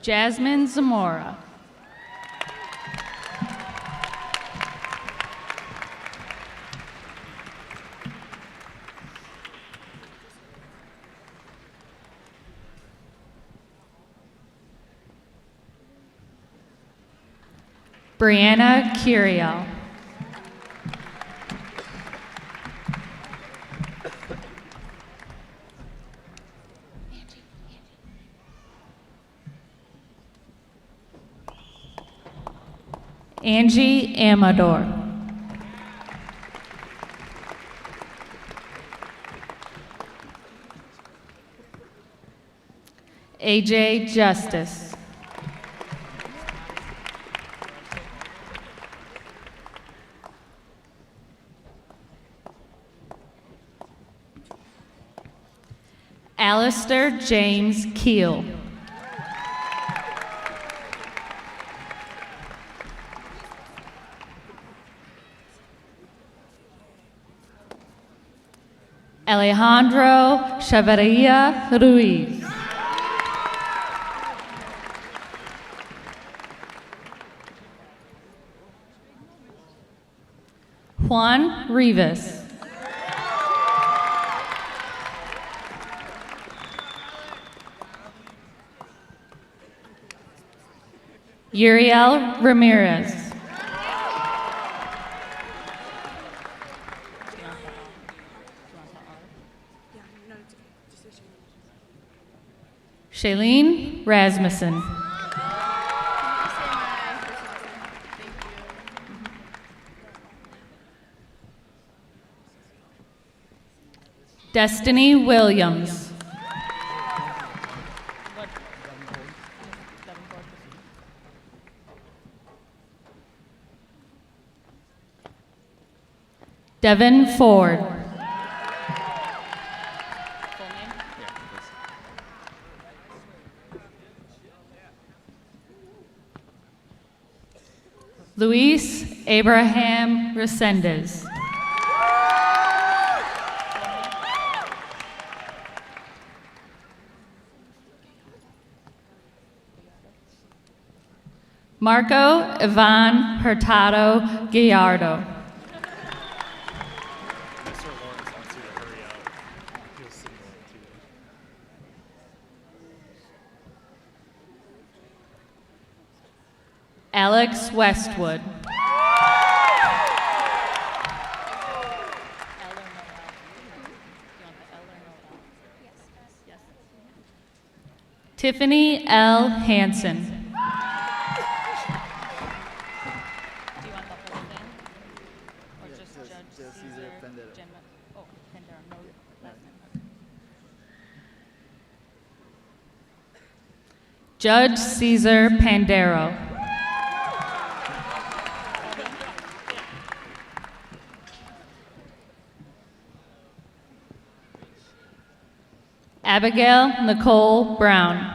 Jasmine Zamora. Brianna Curiel. Angie Amador. AJ Justice. Alistair James Keel. Alejandro Chavarria Ruiz. Juan Rivas. Uriel Ramirez. Shailene Rasmussen. Destiny Williams. Devin Ford. Luis Abraham Resendez. Marco Ivan Hurtado Gallardo. Alex Westwood. Tiffany L. Hansen. Judge Cesar Pandero. Abigail Nicole Brown.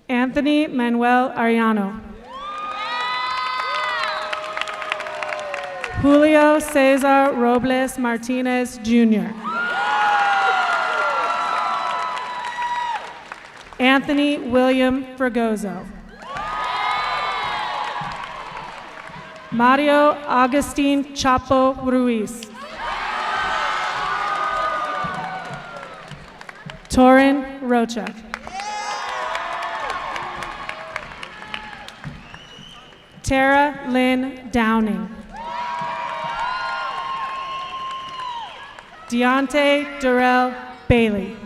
Anthony Manuel Ariano. Julio Cesar Robles Martinez, Jr. Anthony William Fragoso. Mario Agustin Chapo Ruiz. Torin Rocha. Tara Lynn Downing. Deontay Durrell Bailey.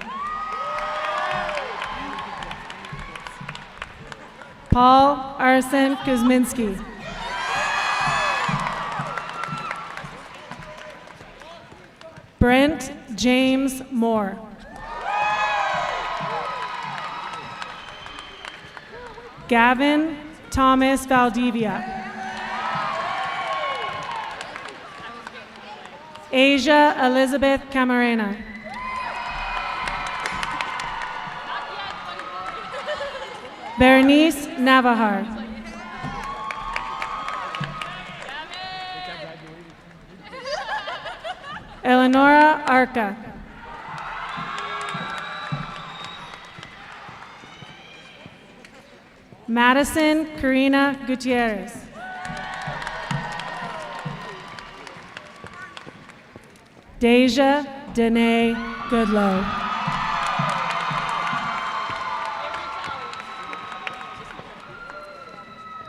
Paul Arsen Kuzminski. Brent James Moore. Gavin Thomas Valdivia. Asia Elizabeth Camarena. Berenice Navajar. Eleonora Arca. Madison Karina Gutierrez. Deja Danae Goodlow.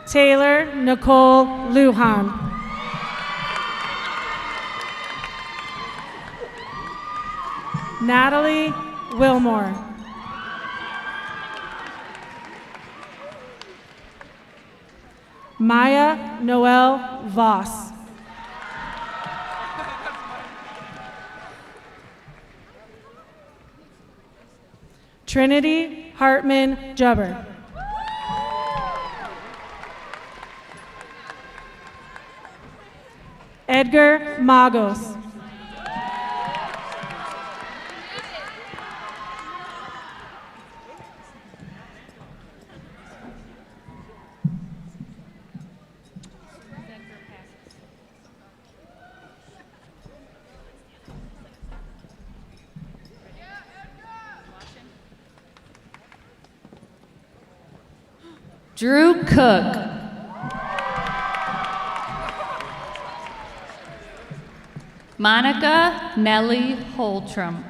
Taylor Nicole Lujan. Natalie Wilmore. Maya Noel Voss. Trinity Hartman Jubber. Edgar Magos. Drew Cook. Monica Nellie Holtram.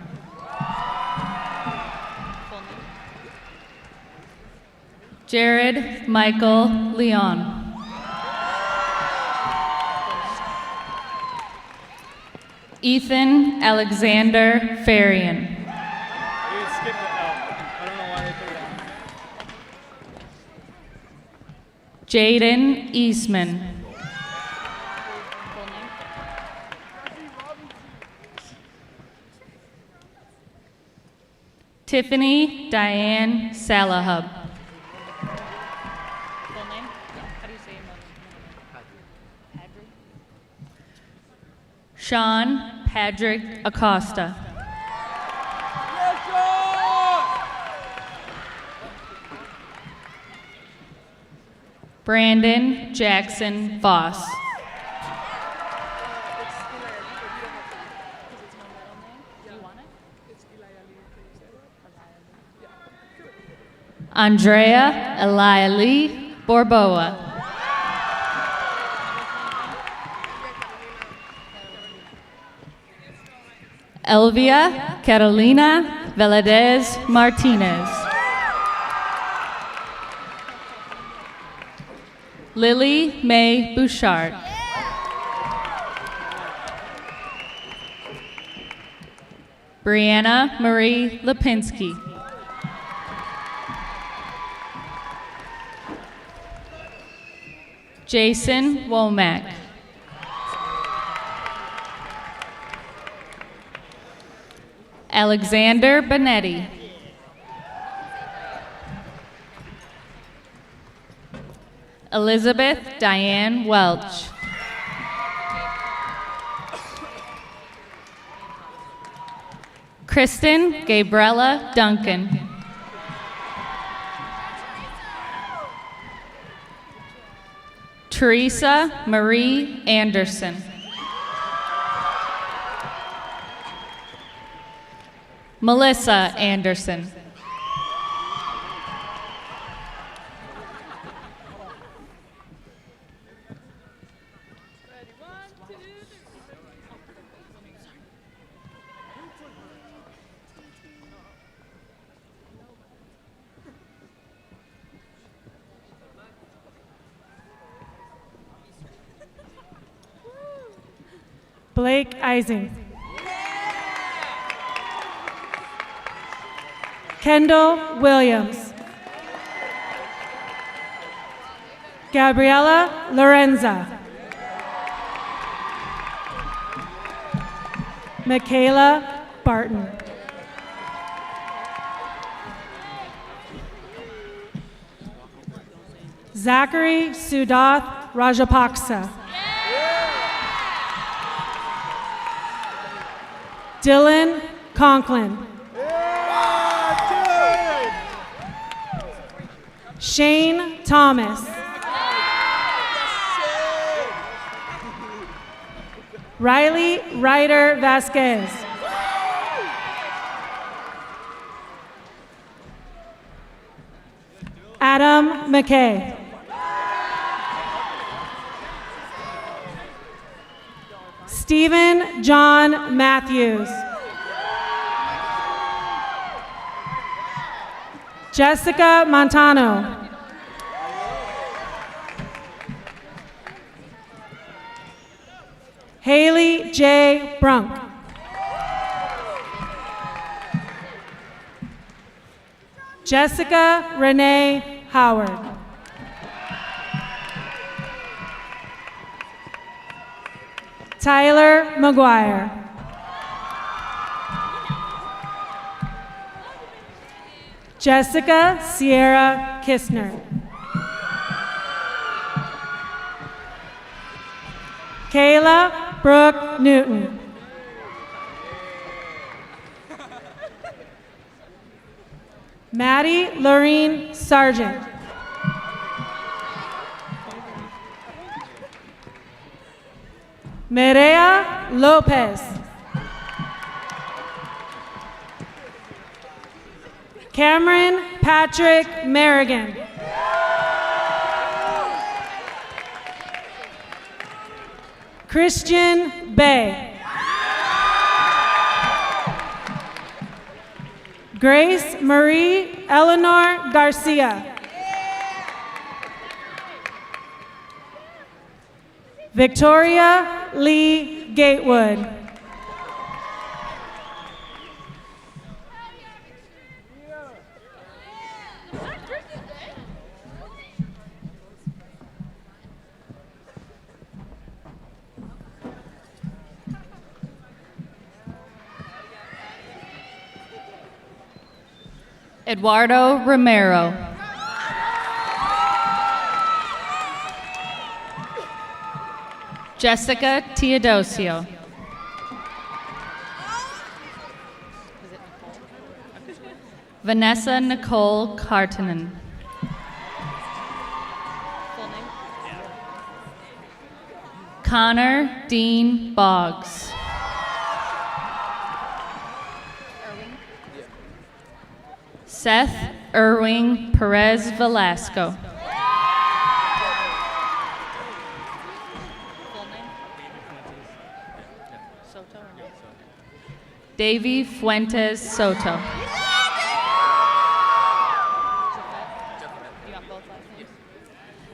Jared Michael Leon. Ethan Alexander Farian. Jaden Eastman. Tiffany Diane Salahub. Sean Patrick Acosta. Brandon Jackson Voss. Andrea Eliali Borboa. Elvia Carolina Valadez Martinez. Lily Mae Bouchard. Brianna Marie Lipinski. Jason Womack. Alexander Benetti. Elizabeth Diane Welch. Kristen Gabriella Duncan. Teresa Marie Anderson. Melissa Anderson. Blake Ising. Kendall Williams. Gabriella Lorenza. Michaela Barton. Zachary Sudath Rajapaksa. Dylan Conklin. Shane Thomas. Riley Ryder Vasquez. Adam McKay. Stephen John Matthews. Jessica Montano. Haley J. Brunk. Jessica Renee Howard. Tyler McGuire. Jessica Sierra Kistner. Kayla Brooke Newton. Maddie Lorene Sargent. Mireya Lopez. Cameron Patrick Merrigan. Christian Bay. Grace Marie Eleanor Garcia. Victoria Lee Gatewood. Eduardo Romero. Jessica Teodosio. Vanessa Nicole Cartonen. Connor Dean Boggs. Seth Irving Perez Velasco. Davy Fuentes Soto.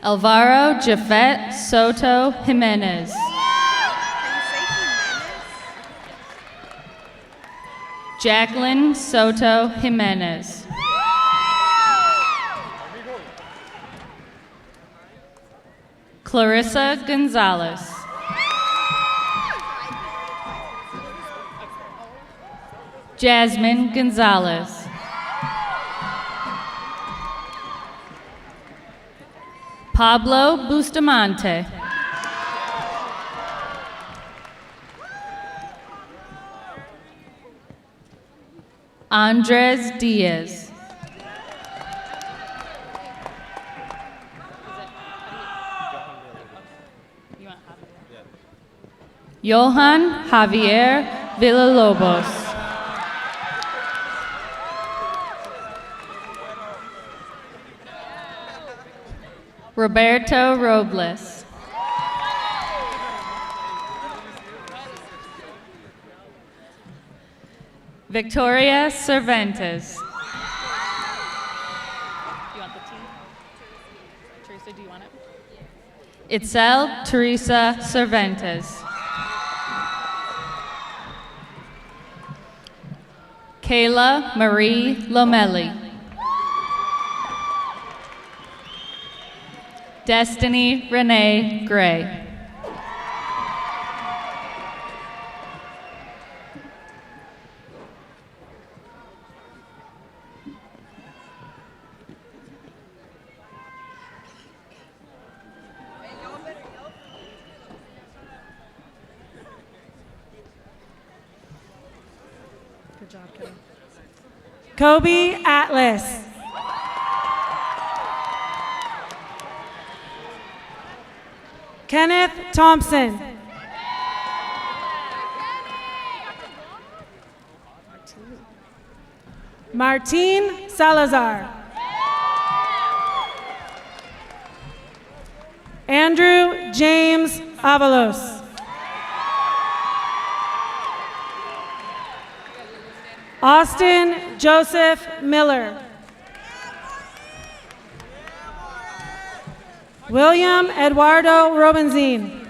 Alvaro Jafet Soto Jimenez. Jacqueline Soto Jimenez. Clarissa Gonzalez. Jasmine Gonzalez. Pablo Bustamante. Andres Diaz. Johan Javier Villalobos. Roberto Robles. Victoria Cervantes. You want the tea? Teresa, do you want it? Itzel Teresa Cervantes. Kayla Marie Lomelli. Destiny Renee Gray. Good job, Kelly. Kobe Atlas. Kenneth Thompson. Martine Salazar. Andrew James Avalos. Austin Joseph Miller. William Eduardo Robinzine.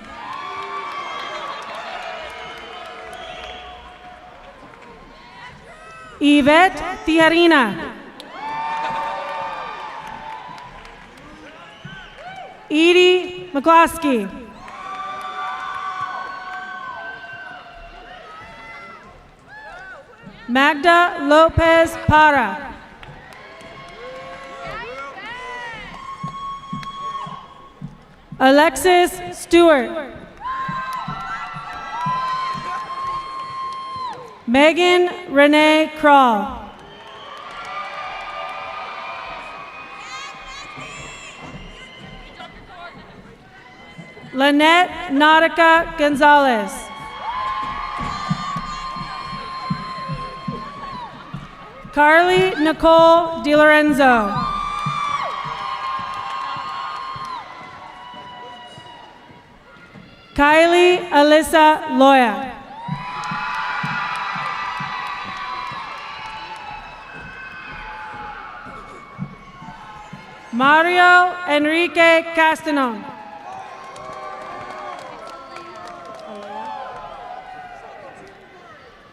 Yvette Tijarina. Edie McCloskey. Magda Lopez Para. Alexis Stewart. Megan Renee Kroll. Lynette Nautica Gonzalez. Carly Nicole DiLorenzo. Kylie Alyssa Loya. Mario Enrique Castanon.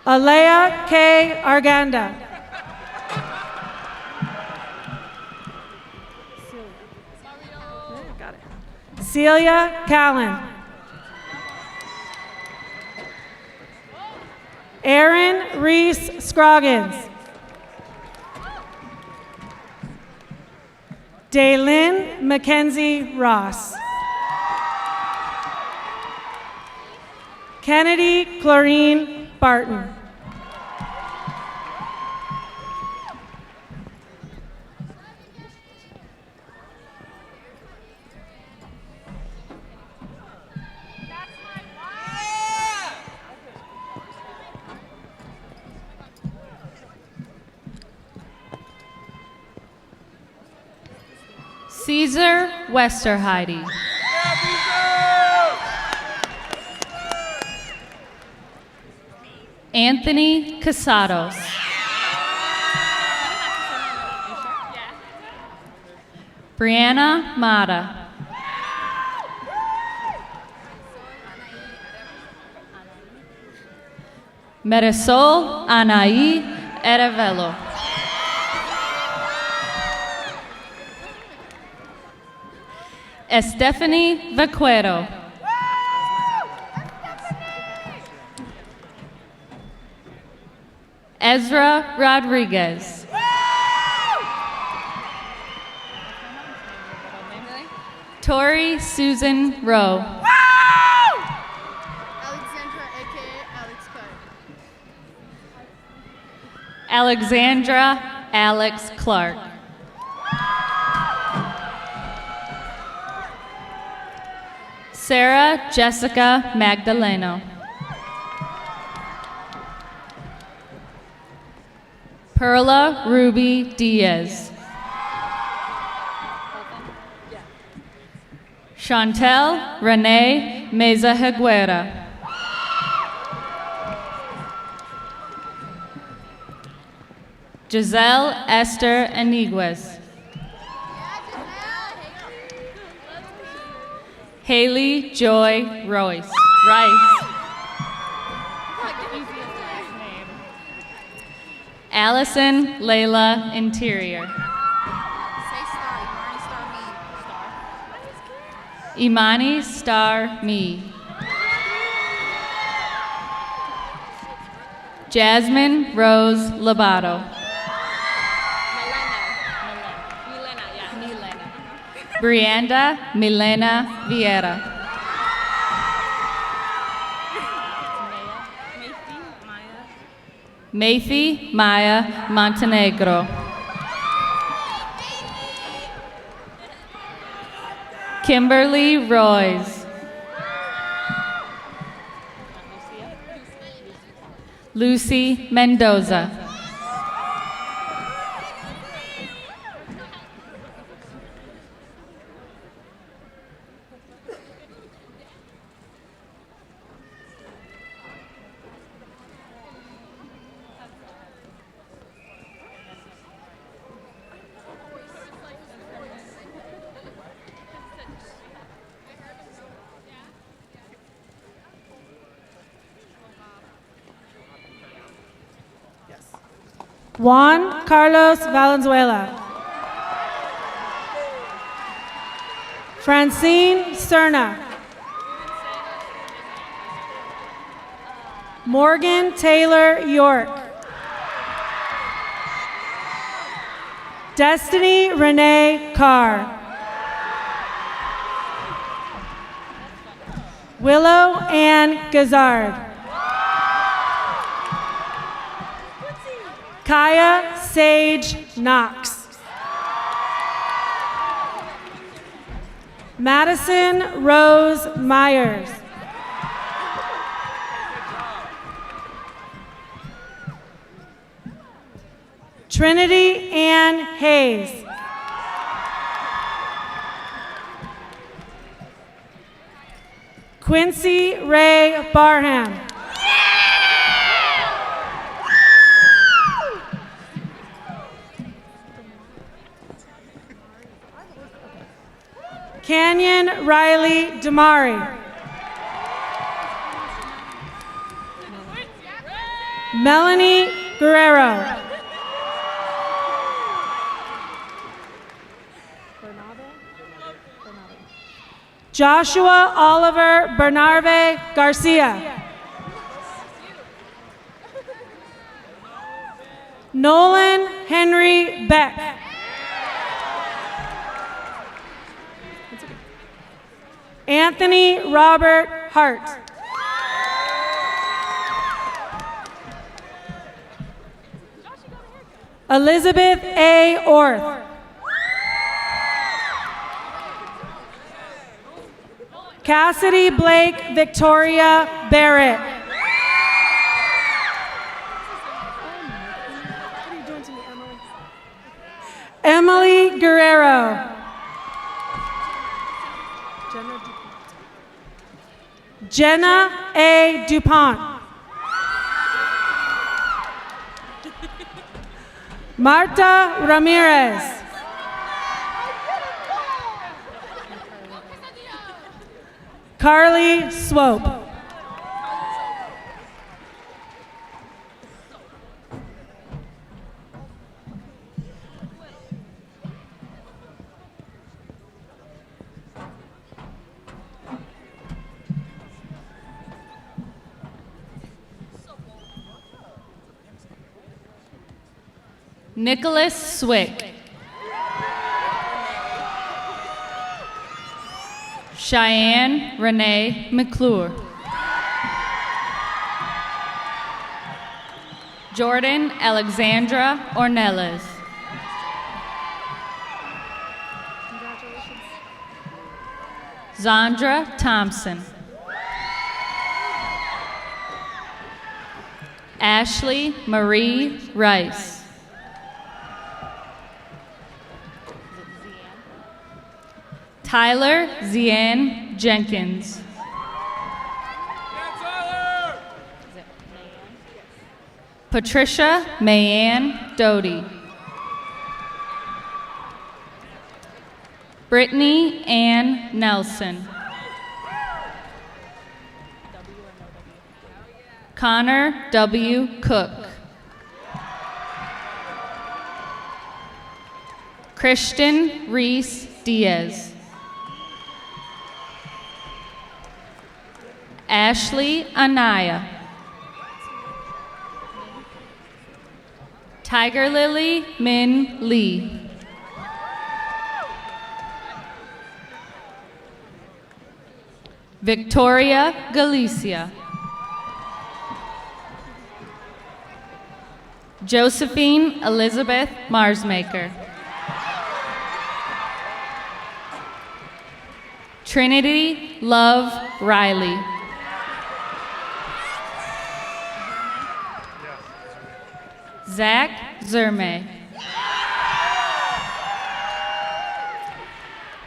Alea K. Arganda. Celia Callan. Aaron Reese Scroggins. Daylin Mackenzie Ross. Kennedy Chlorine Barton. Caesar Westerheide. Anthony Casados. Brianna Mata. Marisol Anaí Erevelo. Stephanie Vaquero. Ezra Rodriguez. Tori Susan Rowe. Alexandra, aka Alex Clark. Alexandra Alex Clark. Sarah Jessica Magdaleno. Perla Ruby Diaz. Chantel Renee Meza Higuera. Giselle Esther Eniguez. Haley Joy Rice. Allison Layla Interior. Imani Star Me. Jasmine Rose Lobato. Brianda Milena Vieira. Mayfi Maya Montenegro. Kimberly Royce. Lucy Mendoza. Juan Carlos Valenzuela. Francine Cerna. Morgan Taylor York. Destiny Renee Carr. Willow Ann Gazard. Kaya Sage Knox. Madison Rose Myers. Trinity Ann Hayes. Quincy Ray Barham. Canyon Riley Damari. Melanie Guerrero. Joshua Oliver Bernarve Garcia. Nolan Henry Beck. Anthony Robert Hart. Elizabeth A. Orth. Cassidy Blake Victoria Barrett. Emily Guerrero. Jenna A. DuPont. Marta Ramirez. Carly Swope. Nicholas Swick. Cheyenne Renee McClure. Jordan Alexandra Ornelas. Zandra Thompson. Ashley Marie Rice. Tyler Zian Jenkins. Patricia Mayanne Doty. Brittany Ann Nelson. Connor W. Cook. Christian Reese Diaz. Ashley Anaya. Tiger Lily Min Lee. Victoria Galicia. Josephine Elizabeth Marsmaker. Trinity Love Riley. Zach Zerme.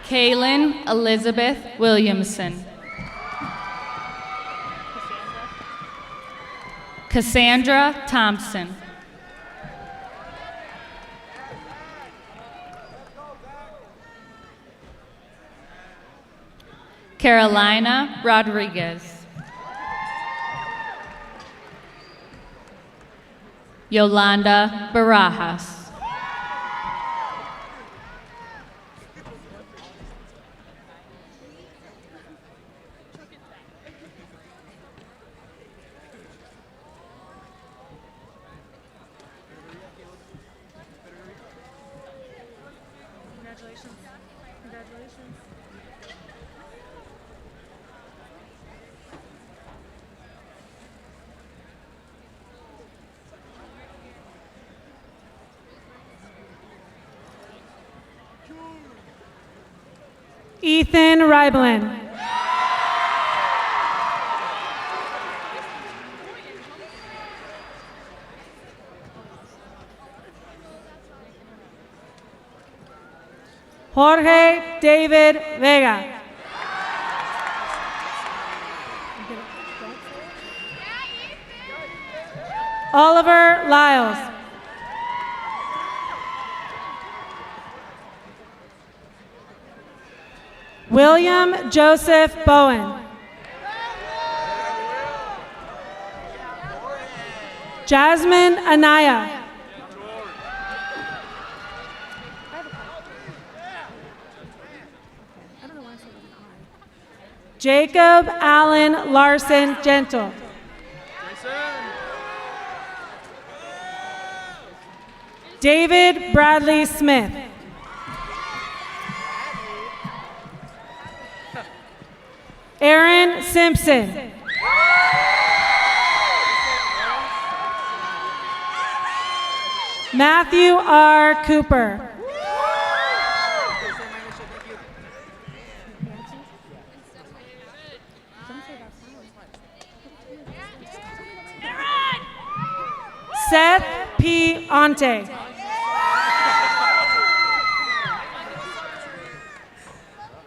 Kaylin Elizabeth Williamson. Cassandra Thompson. Carolina Rodriguez. Yolanda Barajas. Congratulations. Congratulations. Ethan Ryblin. Jorge David Vega. Oliver Lyles. William Joseph Bowen. Jasmine Anaya. Jacob Allen Larson Gentle. David Bradley Smith. Aaron Simpson. Matthew R. Cooper. Seth P. Ante.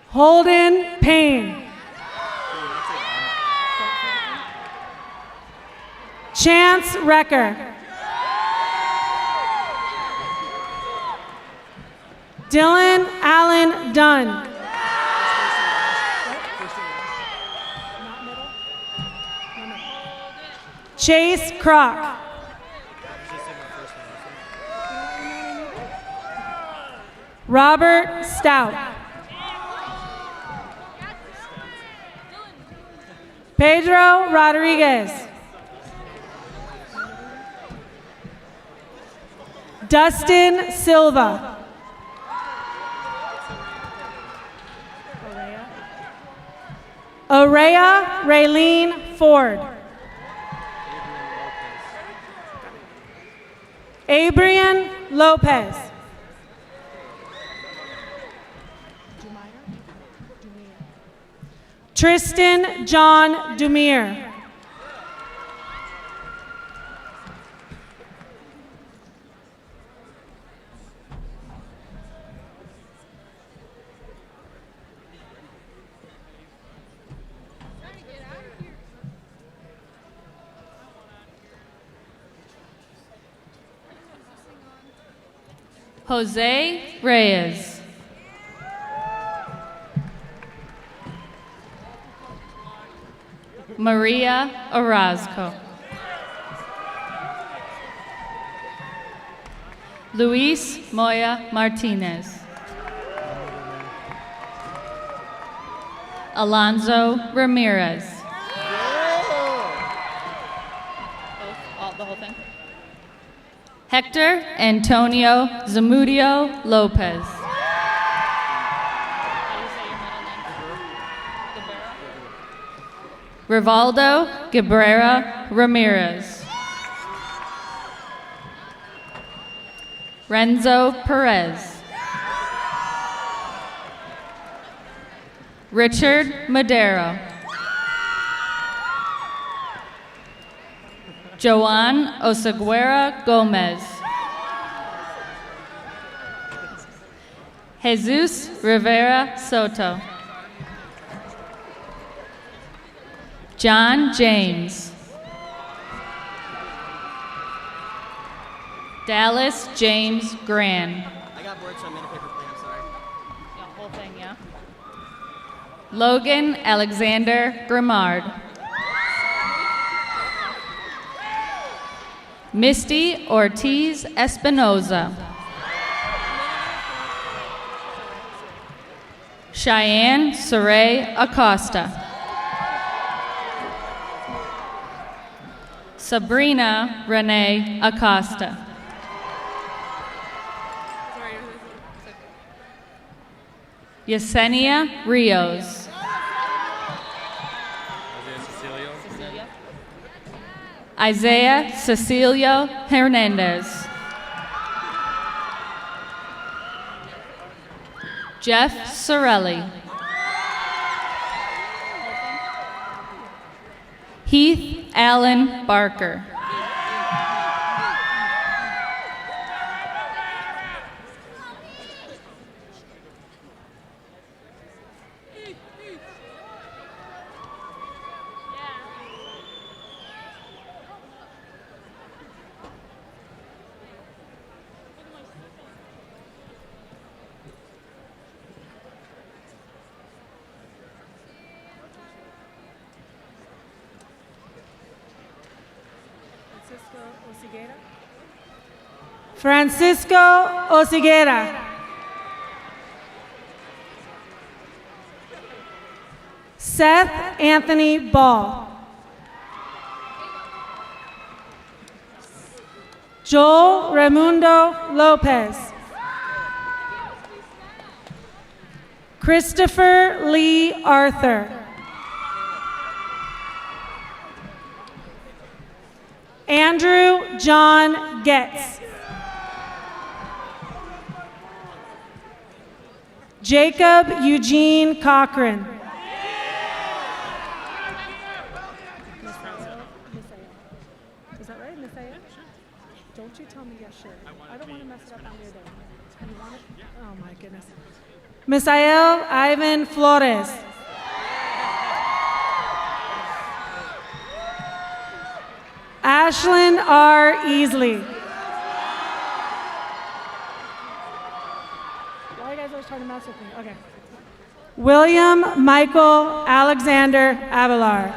Holden Payne. Chance Recker. Dylan Allen Dunn. Chase Kroc. Robert Stout. Pedro Rodriguez. Dustin Silva. Araya Raylene Ford. Abrian Lopez. Tristan John Dumir. Jose Reyes. Maria Orozco. Luis Moya Martinez. Alonzo Ramirez. The whole thing. Hector Antonio Zamudio Lopez. Rivaldo Cabrera Ramirez. Renzo Perez. Richard Madero. Joan Oseguera Gomez. Jesus Rivera Soto. John James. Dallas James Gran. I got bored, so I made a paper plane. I'm sorry. Yeah, whole thing, yeah. Logan Alexander Grimard. Misty Ortiz Espinoza. Cheyenne Saray Acosta. Sabrina Renee Acosta. Yesenia Rios. Isaiah Cecilio Hernandez. Jeff Sorelli. Heath Allen Barker. Francisco Osiguera. Seth Anthony Ball. Joel Raimundo Lopez. Christopher Lee Arthur. Andrew John Getz. Jacob Eugene Cochran. Is that right, Miss Aya? Don't you tell me yes, sure. I don't want to mess it up on your day. You want it? Oh my goodness. Misael Ivan Flores. Ashlyn R. Easley. Why are you guys always trying to mess with me? Okay. William Michael Alexander Avalar.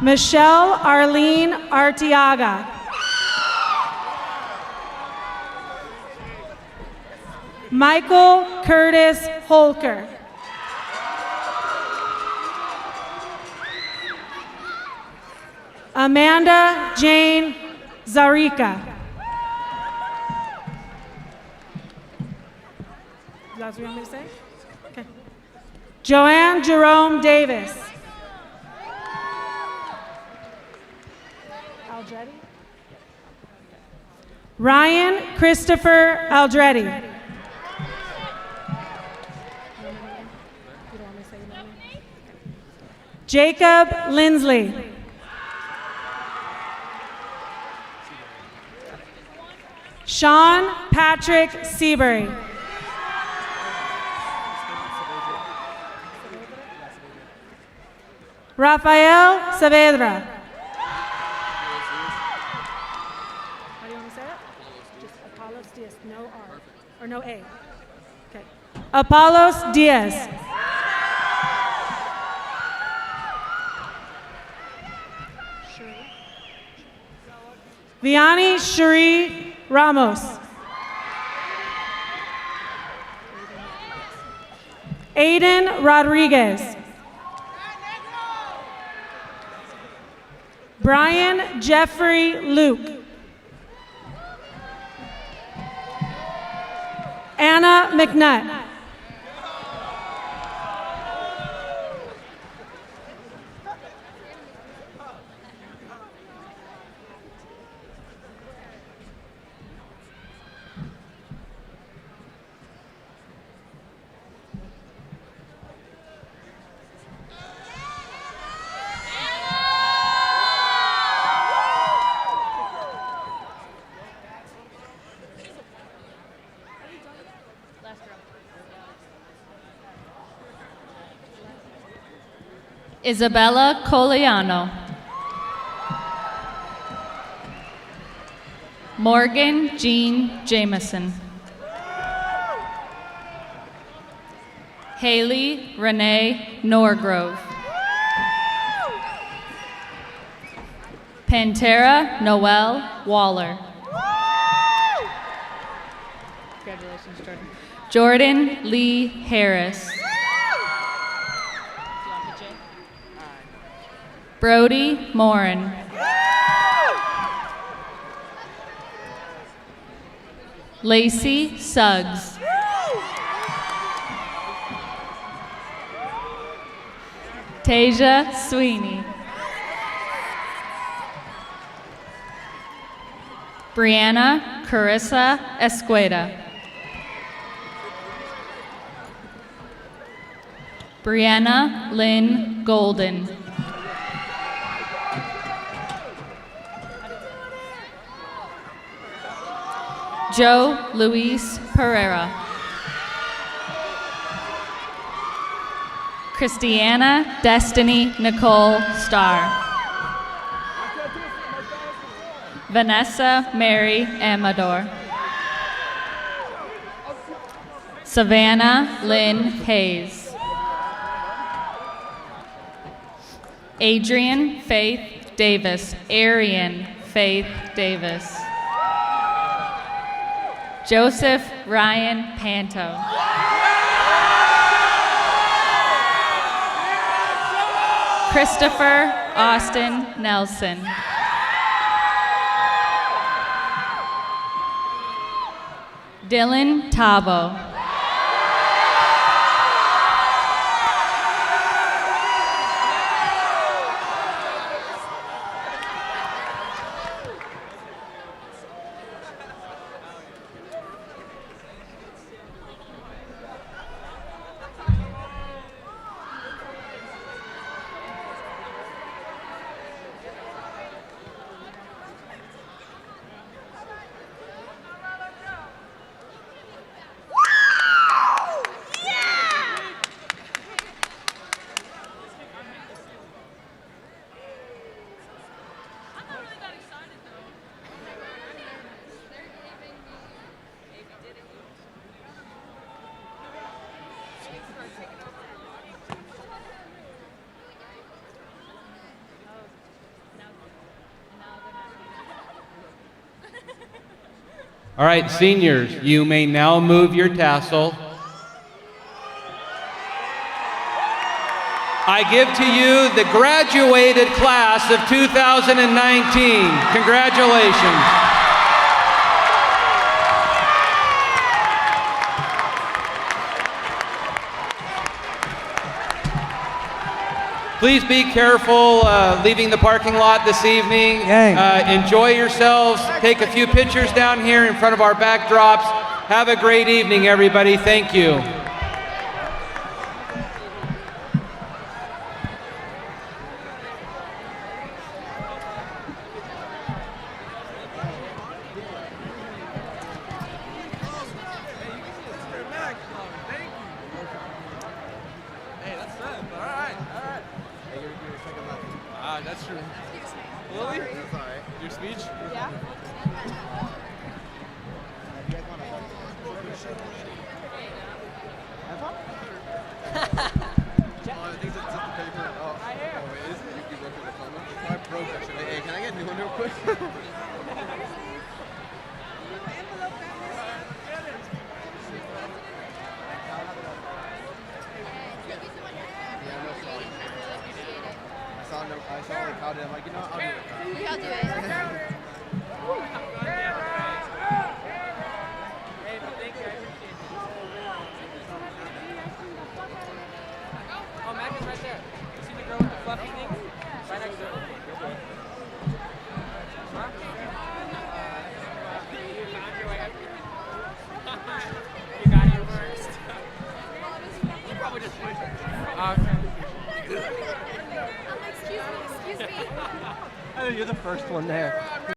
Michelle Arlene Arteaga. Michael Curtis Holker. Amanda Jane Zarika. That's what you want me to say? Okay. Joanne Jerome Davis. Aldretti. Ryan Christopher Aldretti. Jacob Lindsley. Sean Patrick Seabury. Rafael Saavedra. How do you want to say it? Just Apollos Diaz, no R, or no A. Okay. Apollos Diaz. Vianney Cherie Ramos. Aiden Rodriguez. Brian Jeffrey Luke. Anna McNutt. Isabella Coliano. Morgan Jean Jameson. Haley Renee Norgrove. Pantera Noel Waller. Congratulations, Jordan. Jordan Lee Harris. Brody Morin. Lacey Suggs. Tasia Sweeney. Brianna Carissa Esqueda. Brianna Lynn Golden. Joe Luis Pereira. Christiana Destiny Nicole Starr. Vanessa Mary Amador. Savannah Lynn Hayes. Adrian Faith Davis. Arian Faith Davis. Joseph Ryan Panto. Christopher Austin Nelson. Dylan Tabo. All right, seniors, you may now move your tassel. I give to you the graduated class of 2019. Congratulations. Please be careful leaving the parking lot this evening. Enjoy yourselves. Take a few pictures down here in front of our backdrops. Have a great evening, everybody. Thank you. That's true. Lily? That's all right. Your speech? Yeah. Hey, can I get a new one real quick? I saw like how did I'm like, you know, I'll do it. I'll do it. Oh, Mac is right there. You see the girl with the fluffy thing? Right next to her. You got it first. You probably just pushed it. Okay. Excuse me. I know you're the first one there.